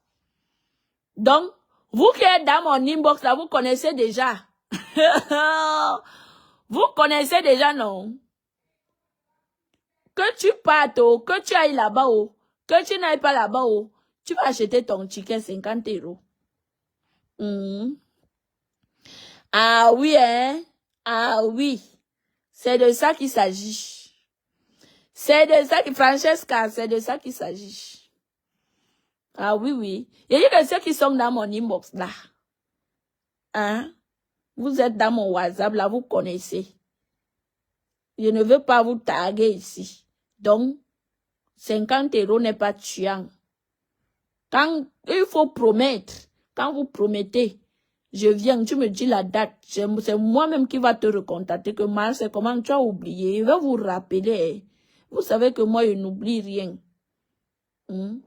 Donc, vous qui êtes dans mon inbox, là, vous connaissez déjà. Vous connaissez déjà, non? Que tu partes, que tu ailles là-bas, que tu n'ailles pas là-bas, tu vas acheter ton ticket 50 €. Ah oui, hein? Ah oui. C'est de ça qu'il s'agit. C'est de ça qu'il Francesca, c'est de ça qu'il s'agit. Ah oui. Il y a que ceux qui sont dans mon inbox là. Hein? Vous êtes dans mon WhatsApp là, vous connaissez. Je ne veux pas vous taguer ici. Donc, 50 € n'est pas tuant. Quand il faut promettre, quand vous promettez, je viens, tu me dis la date, c'est moi-même qui va te recontacter que moi, c'est comment tu as oublié. Je vais vous rappeler. Vous savez que moi, je n'oublie rien. Vous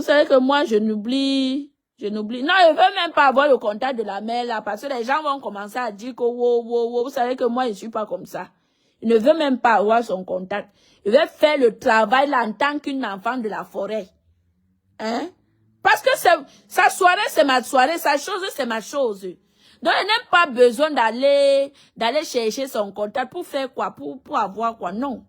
savez que moi, je n'oublie. Non, je ne veux même pas avoir le contact de la mère là, parce que les gens vont commencer à dire que wow. Vous savez que moi, je ne suis pas comme ça. Je ne veux même pas avoir son contact. Je vais faire le travail là en tant qu'une enfant de la forêt. Hein? Parce que sa soirée, c'est ma soirée, sa chose, c'est ma chose. Donc, je n'ai pas besoin d'aller chercher son contact pour faire quoi, pour avoir quoi, non.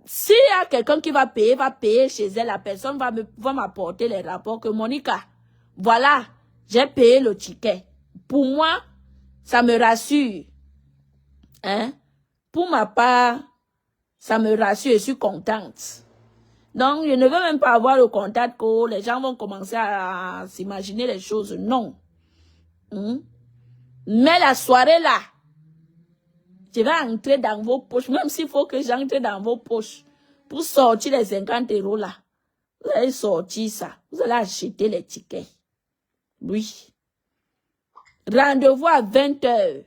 S'il y a quelqu'un qui va payer chez elle, la personne va m'apporter les rapports que Monica, voilà, j'ai payé le ticket. pour moi, ça me rassure. Hein? Pour ma part, ça me rassure, je suis contente. Donc, je ne veux même pas avoir le contact que les gens vont commencer à s'imaginer les choses. Non. Mais la soirée là, je vais entrer dans vos poches, même s'il faut que j'entre dans vos poches pour sortir les 50 € là. Vous allez sortir ça. Vous allez acheter les tickets. Oui. Rendez-vous à 20 h.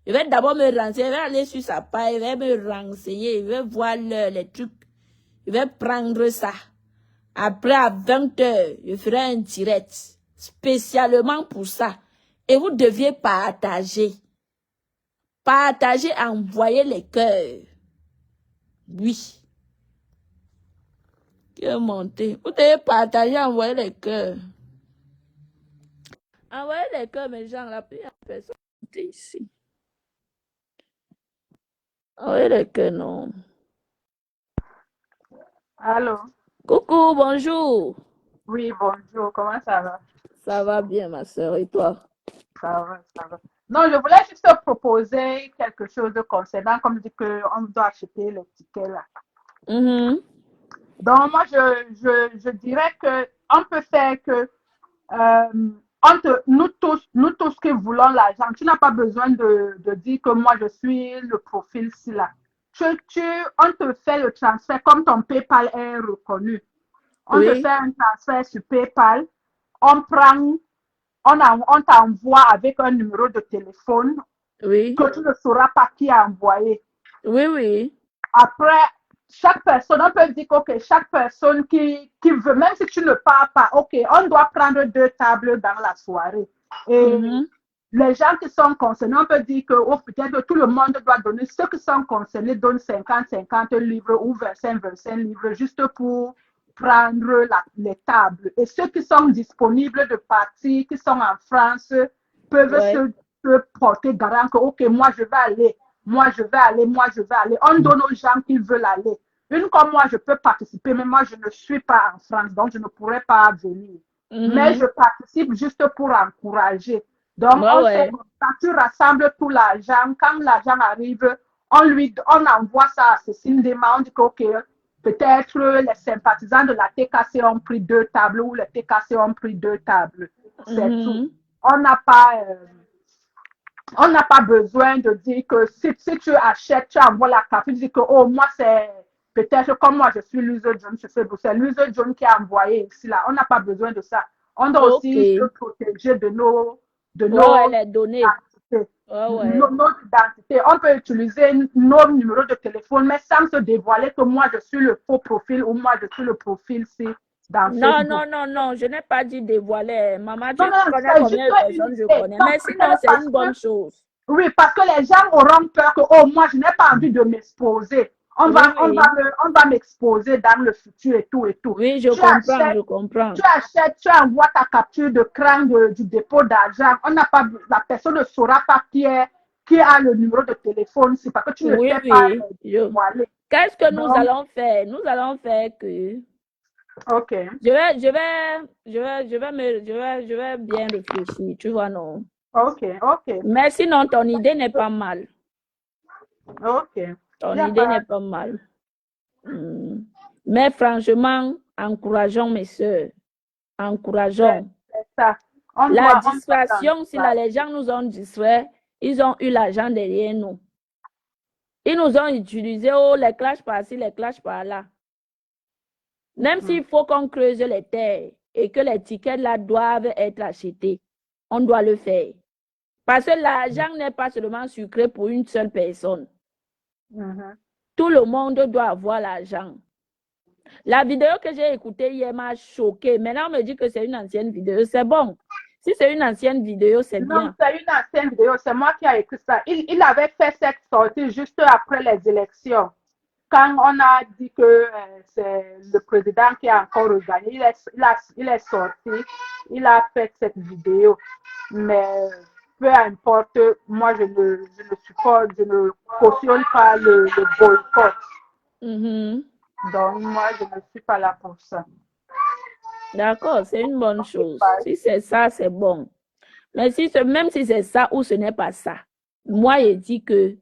Je vais d'abord me renseigner. Je vais aller sur sa page. Je vais me renseigner. Je vais voir les trucs. Je vais prendre ça. Après, à 20 h, je ferai un direct. Spécialement pour ça. Et vous deviez partager. Partager, envoyer les cœurs. Oui. Qui est monté. Vous devez partager, envoyer les cœurs. Envoyez les cœurs, mes gens, là, puis il y a personne ici. Envoyez les cœurs, non. Allô? Coucou, bonjour. Oui, bonjour, comment ça va? Ça va bien, ma soeur, et toi? Ça va, ça va. Non, je voulais juste te proposer quelque chose de concernant, comme dit qu'on doit acheter le ticket là. Donc, moi, je dirais que on peut faire que nous tous qui voulons l'argent, tu n'as pas besoin de dire que moi, je suis le profil-ci là. On te fait le transfert comme ton PayPal est reconnu. On te fait un transfert sur PayPal. On t'envoie avec un numéro de téléphone que tu ne sauras pas qui a envoyé. Oui. Après, chaque personne, on peut dire que chaque personne qui veut, même si tu ne pars pas, ok, on doit prendre 2 tables dans la soirée. Et les gens qui sont concernés, on peut dire que peut-être tout le monde doit donner, ceux qui sont concernés donnent 50 livres ou 25 livres juste pour prendre les tables. Et ceux qui sont disponibles de partir, qui sont en France, peuvent se porter garant que, ok, moi je vais aller. Moi, je vais aller. On donne aux gens qui veulent aller. Une comme moi, je peux participer, mais moi, je ne suis pas en France, donc je ne pourrais pas venir. Mais je participe juste pour encourager. Donc, on fait comme ça, tu rassembles tout l'argent. Quand l'argent arrive, on envoie ça à Cécile Dema. On dit que, ok, peut-être les sympathisants de la TKC ont pris 2 tables ou les TKC ont pris 2 tables. C'est tout. On n'a pas besoin de dire que si tu achètes, tu envoies la carte, tu dis que, oh, moi, c'est peut-être comme moi, je suis Louise John, c'est Louise John qui a envoyé ici, là. On n'a pas besoin de ça. On doit aussi se protéger de nos les données. identités. Nos identités. On peut utiliser nos numéros de téléphone, mais sans se dévoiler que moi, je suis le faux profil ou moi, je suis le profil-ci. Non, je n'ai pas dit dévoiler. Maman, tu connais combien de personnes je connais. Mais sinon, c'est une bonne chose. Oui, parce que les gens auront peur que, oh, moi, je n'ai pas envie de m'exposer. On va m'exposer dans le futur et tout et tout. Oui, je comprends. Tu achètes, tu envoies ta capture de crâne du dépôt d'argent. La personne ne saura pas qui a le numéro de téléphone. C'est parce que tu ne sais pas dévoiler. Qu'est-ce que nous allons faire? Nous allons faire que... Ok. Je vais bien réfléchir, tu vois, non? Ok. Mais sinon, ton idée n'est pas mal. Ok. Ton idée n'est pas mal. Mais franchement, encourageons mes soeurs. Encourageons. C'est ça. La distraction, si les gens nous ont distrait, ils ont eu l'argent derrière nous. Ils nous ont utilisé, les clashs par-ci, les clashs par-là. Même s'il faut qu'on creuse les terres et que les tickets là doivent être achetés, on doit le faire. Parce que l'argent n'est pas seulement sucré pour une seule personne. Tout le monde doit avoir l'argent. La vidéo que j'ai écoutée hier m'a choquée. Maintenant, on me dit que c'est une ancienne vidéo. C'est bon. Si c'est une ancienne vidéo, c'est bien. Non, c'est une ancienne vidéo. C'est moi qui ai écrit ça. Il avait fait cette sortie juste après les élections. Quand on a dit que c'est le président qui a encore regagné, il est sorti, il a fait cette vidéo. Mais peu importe, moi je ne cautionne pas le boycott. Donc moi je ne suis pas là pour ça. D'accord, c'est une bonne chose. Si c'est ça, c'est bon. Mais même si c'est ça ou ce n'est pas ça, moi, je dis que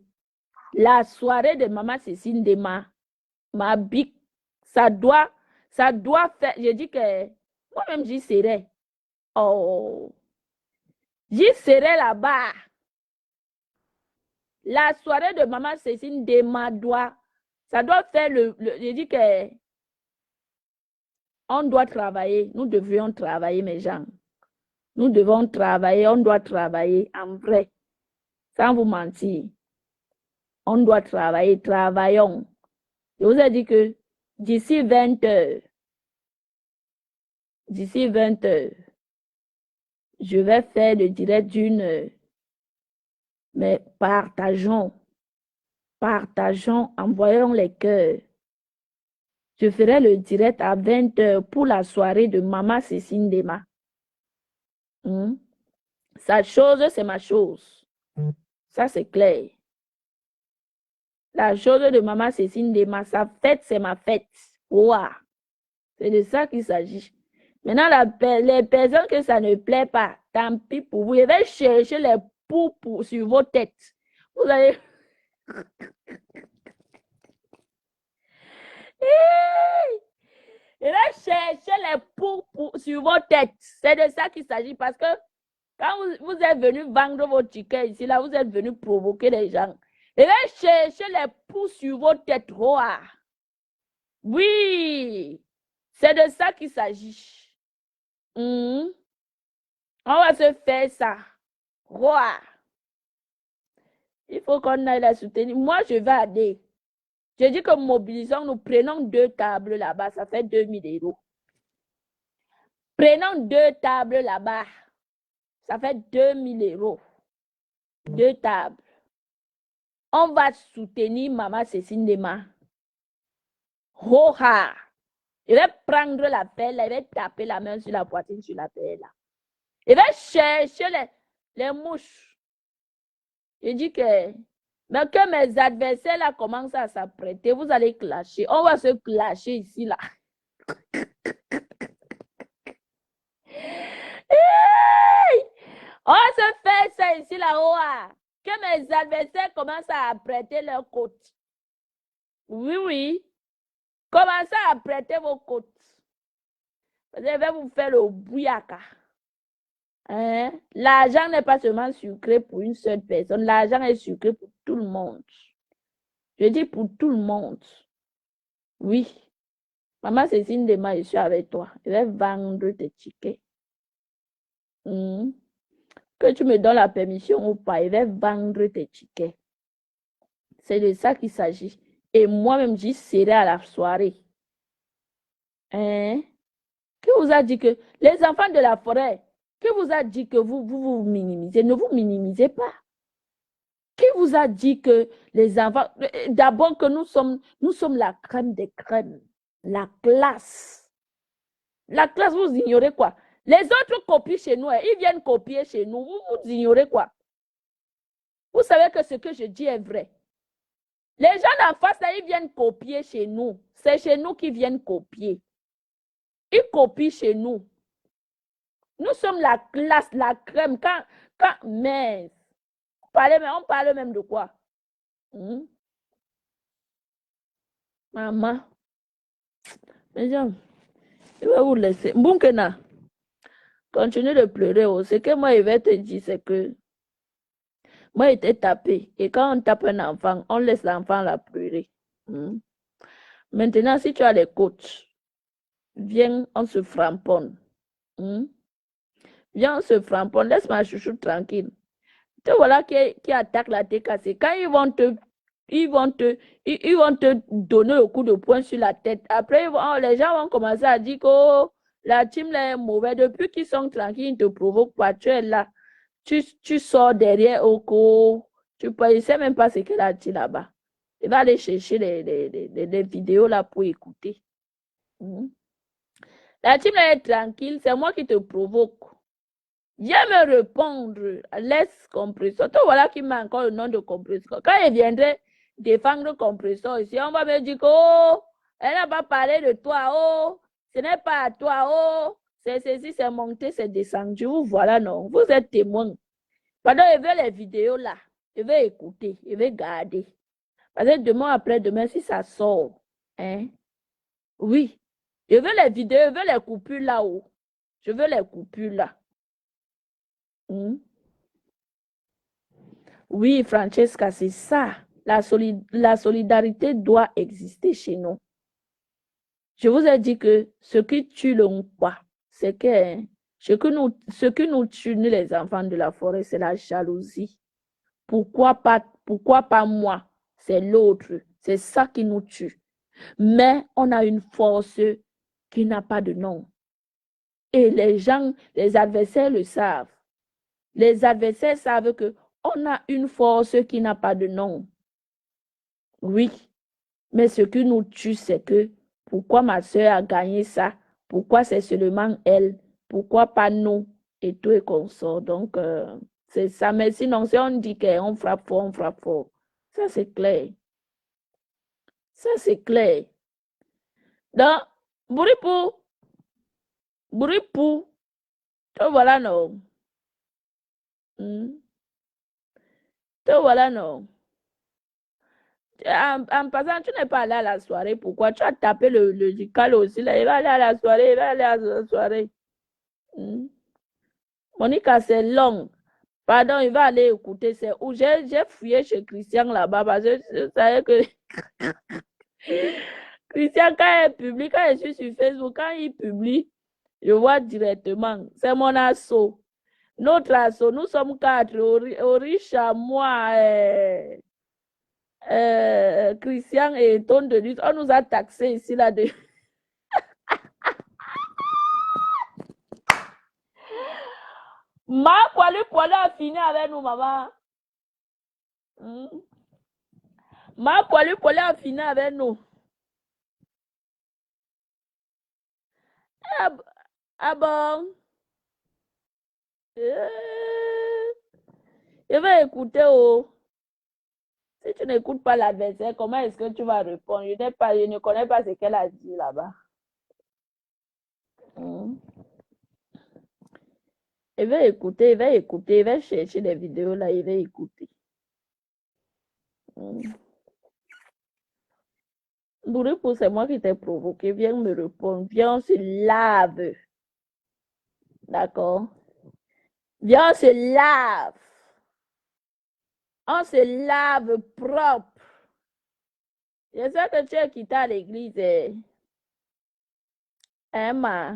la soirée de Maman Cécile Dema, ma bic, ça doit faire. Je dis que moi-même, j'y serai. Oh, j'y serai là-bas. La soirée de Maman Cécile Dema ça doit faire je dis que on doit travailler. Nous devrions travailler, mes gens. Nous devons travailler. On doit travailler en vrai. Sans vous mentir. On doit travailler. Travaillons. Je vous ai dit que d'ici 20 heures, je vais faire le direct d'une heure. Mais partageons, envoyons les cœurs. Je ferai le direct à 20 heures pour la soirée de Maman Cécile Dema. Sa chose, c'est ma chose. Ça, c'est clair. La chose de Maman Cécile Dema, sa fête, c'est ma fête. Wow. C'est de ça qu'il s'agit. Maintenant, les personnes que ça ne plaît pas, tant pis pour vous. Je vais chercher les poux sur vos têtes. Vous allez... Je vais chercher les poux sur vos têtes. C'est de ça qu'il s'agit parce que quand vous êtes venu vendre vos tickets ici, là, vous êtes venu provoquer les gens. Je vais chercher les poux sur vos têtes. Roa. Oui, c'est de ça qu'il s'agit. On va se faire ça. Roa. Il faut qu'on aille la soutenir. Moi, je vais aller. Je dis que mobilisons, nous prenons 2 tables là-bas, ça fait 2000 €. Prenons 2 tables là-bas, ça fait 2000 €. 2 tables. On va soutenir Maman Cécile Dema. Ho-ha! Je vais prendre la pelle, je vais taper la main sur la poitrine, sur la pelle. Je vais chercher les mouches. Je dis que... Mais que mes adversaires là commencent à s'apprêter, vous allez clasher. On va se clasher ici là. On va se faire ça ici là-haut. Que mes adversaires commencent à apprêter leurs côtes. Oui. Commencez à apprêter vos côtes. Vous allez vous faire le bouillaka. L'argent n'est pas seulement sucré pour une seule personne. L'argent est sucré pour tout le monde. Je dis pour tout le monde. Oui. Maman Cécile Dema, je suis avec toi. Je vais vendre tes tickets. Que tu me donnes la permission ou pas, je vais vendre tes tickets. C'est de ça qu'il s'agit. Et moi-même, j'y serai à la soirée. Qui vous a dit que les enfants de la forêt, qui vous a dit que vous minimisez? Ne vous minimisez pas. Qui vous a dit que les enfants... D'abord que nous sommes la crème des crèmes. La classe. La classe, vous ignorez quoi? Les autres copient chez nous. Ils viennent copier chez nous. Vous ignorez quoi? Vous savez que ce que je dis est vrai. Les gens en face, là, ils viennent copier chez nous. C'est chez nous qu'ils viennent copier. Ils copient chez nous. Nous sommes la classe, la crème. Mais on parle même de quoi? Maman. Mais je vais vous laisser. Mbunkena, continue de pleurer. Ce que moi, je vais te dire, c'est que moi, il était tapé. Et quand on tape un enfant, on laisse l'enfant la pleurer. Maintenant, si tu as les coachs, viens, on se framponne. Viens, on se framponne. Laisse ma chouchou tranquille. Te voilà qui attaque la TKC. Quand ils vont te donner le coup de poing sur la tête. Après, les gens vont commencer à dire que la team est mauvaise. Depuis qu'ils sont tranquilles, ils ne te provoquent pas. Tu es là. Tu sors derrière Oko. Tu ne sais même pas ce qu'elle a dit là-bas. Il va aller chercher les vidéos là pour écouter. La team est tranquille. C'est moi qui te provoque. Viens me répondre. Laisse Compressor. Toi, voilà qui m'a encore le nom de Compressor. Quand il viendrait défendre Compressor ici, on va me dire que elle n'a pas parlé de toi. Ce n'est pas à toi. c'est ceci, c'est monté, c'est descendu. Vous voilà, non. Vous êtes témoin. Pendant je veux les vidéos là, je vais écouter, je vais garder. Parce que demain après-demain, si ça sort, hein, oui, je veux les vidéos, je veux les coupures là-haut. Je veux les coupures là. Oui, Francesca, c'est ça. La solidarité doit exister chez nous. Je vous ai dit que ce qui tue le quoi, c'est que ce qui nous tue, nous, les enfants de la forêt, c'est la jalousie. Pourquoi pas moi? C'est l'autre. C'est ça qui nous tue. Mais on a une force qui n'a pas de nom. Et les gens, les adversaires le savent. Les adversaires savent que on a une force qui n'a pas de nom. Oui, mais ce qui nous tue, c'est que pourquoi ma soeur a gagné ça? Pourquoi c'est seulement elle? Pourquoi pas nous? Et tout et consort. Donc, c'est ça. Mais sinon, si on dit qu'on frappe fort, on frappe fort. Ça, c'est clair. Ça, c'est clair. Donc, Bouripou, te voilà non. Te voilà non. En passant, tu n'es pas allé à la soirée. Pourquoi? Tu as tapé le Jical aussi. Là. Il va aller à la soirée. Il va aller à la soirée. Monica, c'est long. Pardon, il va aller écouter. C'est où j'ai fouillé chez Christian là-bas parce que je savais que Christian, quand je suis sur Facebook, quand il publie, je vois directement. C'est mon assaut. Notre assaut, nous sommes 4. Orisha, moi, Christian et Ton de lutte. On nous a taxé ici là-dedans. Ma Poilu a fini avec nous, maman. Ma Poilu a fini avec nous. Ah bon? Je vais écouter. Oh. Si tu n'écoutes pas l'adversaire, comment est-ce que tu vas répondre? Je ne connais pas ce qu'elle a dit là-bas. Je vais écouter, je vais chercher des vidéos là, je vais écouter. Bouripou, c'est moi qui t'ai provoqué. Viens me répondre. Viens, on se lave. D'accord? Viens, on se lave. On se lave propre. Je sais que tu es quitté à l'église. Emma.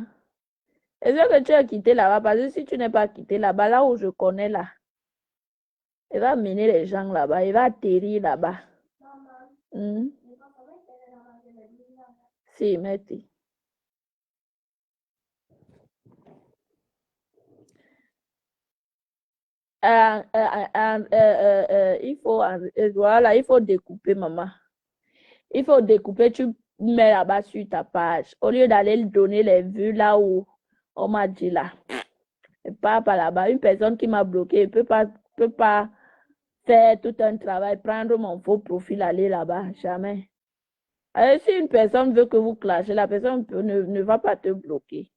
Je sais que tu es quitté là-bas. Parce que si tu n'es pas quitté là-bas, là où je connais là, il va mener les gens là-bas. Il va atterrir là-bas. Si, mettez. Il faut découper, maman. Il faut découper, tu mets là-bas sur ta page. Au lieu d'aller donner les vues là où on m'a dit là. Pas là-bas. Une personne qui m'a bloqué ne peut pas faire tout un travail, prendre mon faux profil, aller là-bas. Jamais. Alors, si une personne veut que vous clashez, la personne ne va pas te bloquer.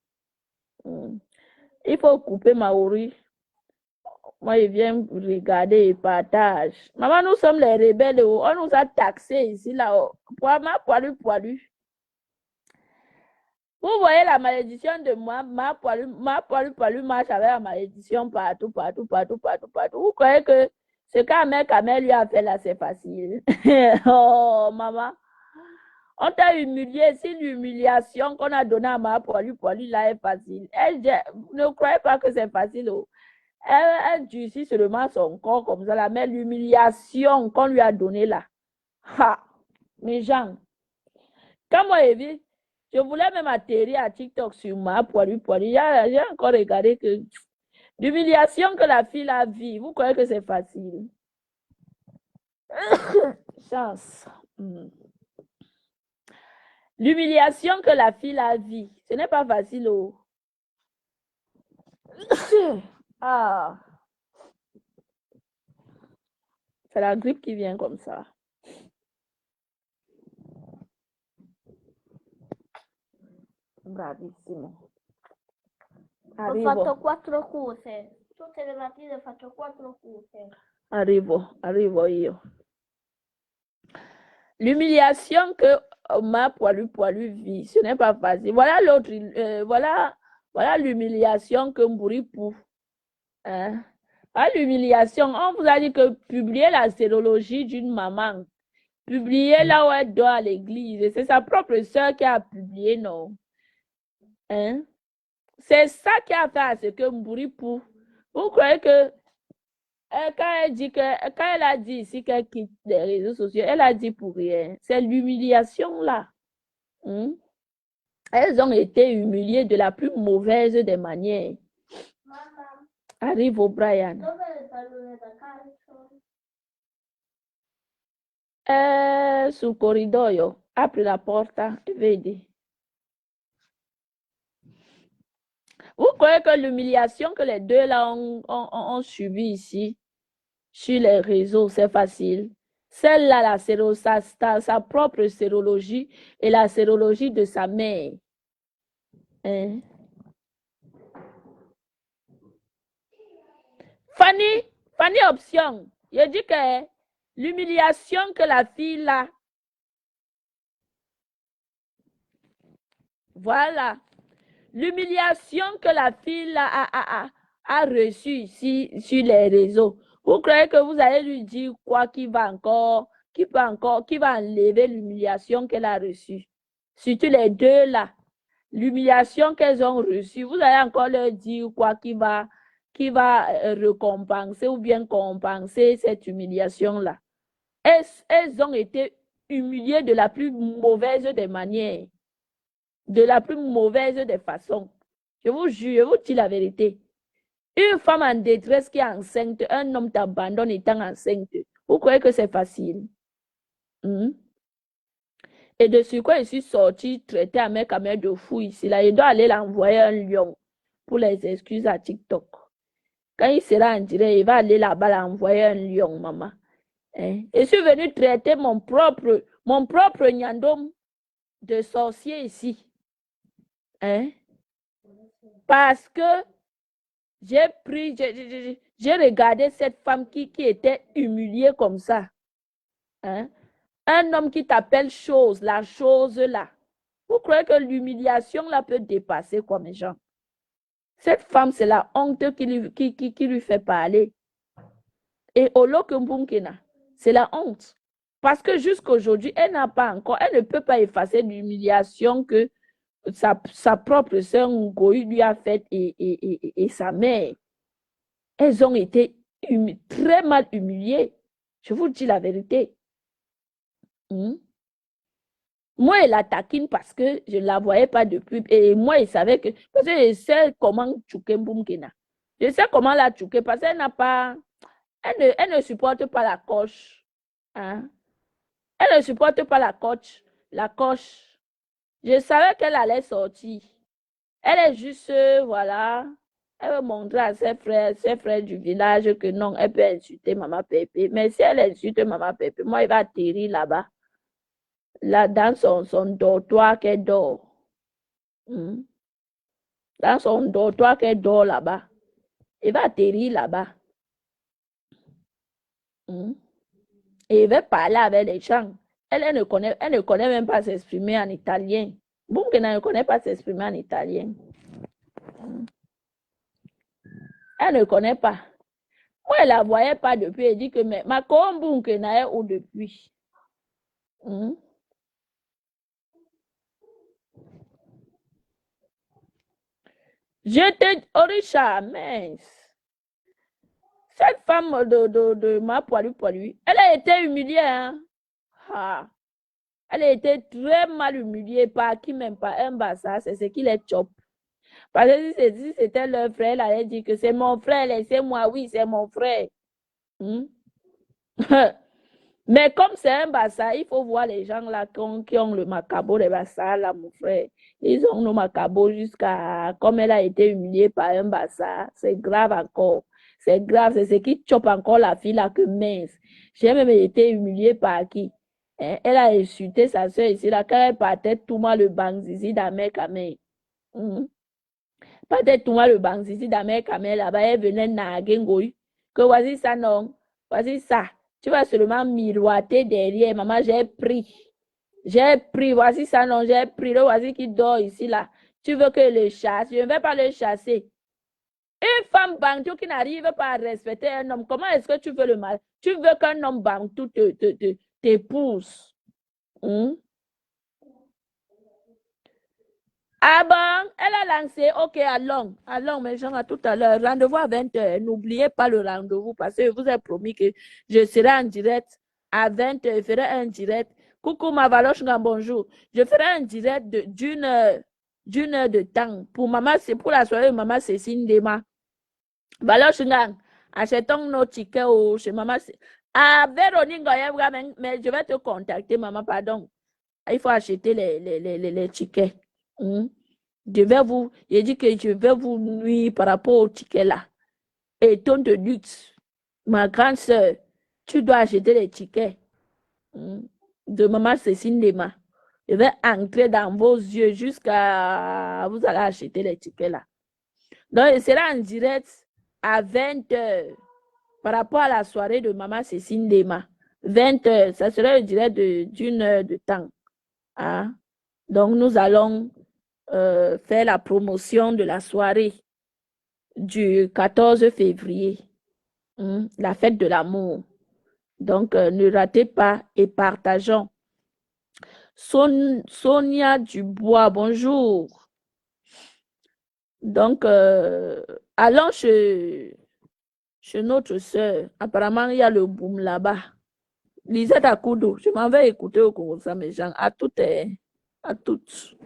Il faut couper Maori. Moi, je viens regarder et partage. Maman, nous sommes les rebelles. On nous a taxés ici, là. Poilu. Vous voyez la malédiction de moi. Ma poilu marche avec la malédiction partout. Vous croyez que ce qu'Amel lui a fait là, c'est facile? Oh, maman. On t'a humilié. Si l'humiliation qu'on a donnée à ma poilu là est facile. Ne croyez pas que c'est facile. Oh. Elle durcit seulement son corps comme ça, là, mais l'humiliation qu'on lui a donnée là. Ha! Mes gens. Quand moi, je voulais même atterrir à TikTok sur ma poilu. J'ai encore regardé que l'humiliation que la fille a vue, vous croyez que c'est facile? Chance. L'humiliation que la fille a vue, ce n'est pas facile. Oh. Ah. C'est la grippe qui vient comme ça. Bravissimo. Ho Arrivo, fatto 4 cose. Tutte le mattine faccio 4 cose. arrivo io. L'humiliation que ma poilu vit, ce n'est pas facile. Voilà l'autre, voilà l'humiliation que Mbouripou. Hein? Ah, l'humiliation, on vous a dit que publier la sérologie d'une maman, publier là où elle dort à l'église, et c'est sa propre sœur qui a publié, non? Hein? C'est ça qui a fait à ce que Mbouripou. Vous croyez que quand elle a dit ici qu'elle quitte les réseaux sociaux, elle a dit pour rien. C'est l'humiliation là. Hein? Elles ont été humiliées de la plus mauvaise des manières. Mamma, Arrive au Brian. dove le pallone da calcio? Sul corridoio. Apri la porta e vedi. Vous croyez que l'humiliation que les deux là ont subi ici, sur les réseaux, c'est facile? Celle-là, sa propre sérologie et la sérologie de sa mère. Hein? Fanny option. Je dis que l'humiliation que la fille là, voilà, l'humiliation que la fille là a reçue ici sur les réseaux. Vous croyez que vous allez lui dire quoi qui va enlever l'humiliation qu'elle a reçue? Surtout les deux là, l'humiliation qu'elles ont reçue, vous allez encore leur dire quoi qui va récompenser ou bien compenser cette humiliation-là. Elles ont été humiliées de la plus mauvaise des manières, de la plus mauvaise des façons. Je vous jure, je vous dis la vérité. Une femme en détresse qui est enceinte, un homme t'abandonne étant enceinte. Vous croyez que c'est facile? Et de ce quoi je suis sortie traiter un mec de fou ici. Là, il doit aller l'envoyer un lion pour les excuses à TikTok. Quand il sera en direct, il va aller là-bas l'envoyer un lion, maman. Hein? Je suis venue traiter mon propre nyandom de sorcier ici. Hein? Parce que j'ai regardé cette femme qui était humiliée comme ça. Hein? Un homme qui t'appelle chose, la chose là. Vous croyez que l'humiliation là peut dépasser quoi, mes gens? Cette femme, c'est la honte qui lui fait parler. Et Olokumbounkena, c'est la honte. Parce que jusqu'aujourd'hui, elle ne peut pas effacer l'humiliation que sa propre sœur Ngoï lui a faite et sa mère. Elles ont été très mal humiliées. Je vous dis la vérité. Moi, elle la taquine parce que je ne la voyais pas depuis. Et moi, il savait que. Parce que je sais comment tchouker Mboumkena. Je sais comment la tchouker parce qu'elle n'a pas. Elle ne supporte pas la coche. Hein? Elle ne supporte pas la coche. Je savais qu'elle allait sortir. Elle est juste, voilà. Elle veut montrer à ses frères du village que non, elle peut insulter Maman Pépé. Mais si elle insulte Maman Pépé, moi, il va atterrir là-bas. Là, dans son dortoir qu'elle dort. Dans son dortoir qu'elle dort là-bas. Il va atterrir là-bas. Et il va parler avec les gens. Elle ne connaît même pas s'exprimer en italien. Mboumkena ne connaît pas s'exprimer en italien. Elle ne connaît pas. Moi, elle ne la voyait pas depuis. Elle dit que mais ma Mboumkena est où depuis? Je te Orisha, mince. Cette femme de ma poilu, elle a été humiliée. Hein? Elle a été très mal humiliée par qui même pas un bassa, c'est ce qui les chope. Parce que si c'était leur frère, elle allait dire que c'est mon frère, laissez-moi, oui, c'est mon frère. Mais comme c'est un bassa, il faut voir les gens là qui ont le macabo de bassa, là, mon frère. Ils ont le macabo jusqu'à, comme elle a été humiliée par un bassa, c'est grave encore. C'est grave, c'est ce qui chope encore la fille là que mince. J'ai même été humiliée par qui? Elle a insulté sa soeur ici là, quand elle partait tout mal le bang zizi d'Amer Kamé. Peut-être toi, le banc ici, dans mes camels, là-bas, elle venait naguer, que voici ça, non, voici ça. Tu vas seulement miroiter derrière. Maman, j'ai pris, voici ça, non, j'ai pris. Le voici qui dort ici, là. Tu veux que le chasse? Je ne vais pas le chasser. Une femme bantou qui n'arrive pas à respecter un homme, comment est-ce que tu veux le mal? Tu veux qu'un homme bantou t'épouse? Ah bon, elle a lancé, ok, allons, mes gens, à tout à l'heure. Rendez-vous à 20h. N'oubliez pas le rendez-vous parce que je vous ai promis que je serai en direct à 20h. Je ferai un direct. Coucou, ma valoche, bonjour. Je ferai un direct d'une heure de temps. Pour maman, c'est pour la soirée de maman Cécile Dema. Valoche, achetons nos tickets chez maman. Ah, Véronique, mais je vais te contacter, maman, pardon. Il faut acheter les tickets. J'ai dit que je vais vous nuire par rapport au ticket là. Et ton de luxe, ma grande soeur, tu dois acheter les tickets de maman Cécile Lema. Je vais entrer dans vos yeux jusqu'à vous allez acheter les tickets là. Donc, il sera en direct à 20h par rapport à la soirée de maman Cécile Lema. 20h, ça sera un direct d'une heure de temps. Hein? Donc, nous allons faire la promotion de la soirée du 14 février, la fête de l'amour. Donc, ne ratez pas et partageons. Sonia Dubois, bonjour. Donc, allons chez notre soeur. Apparemment, il y a le boom là-bas. Lisette Akudo, je m'en vais écouter au Congo, ça, mes gens. À toutes. À toutes.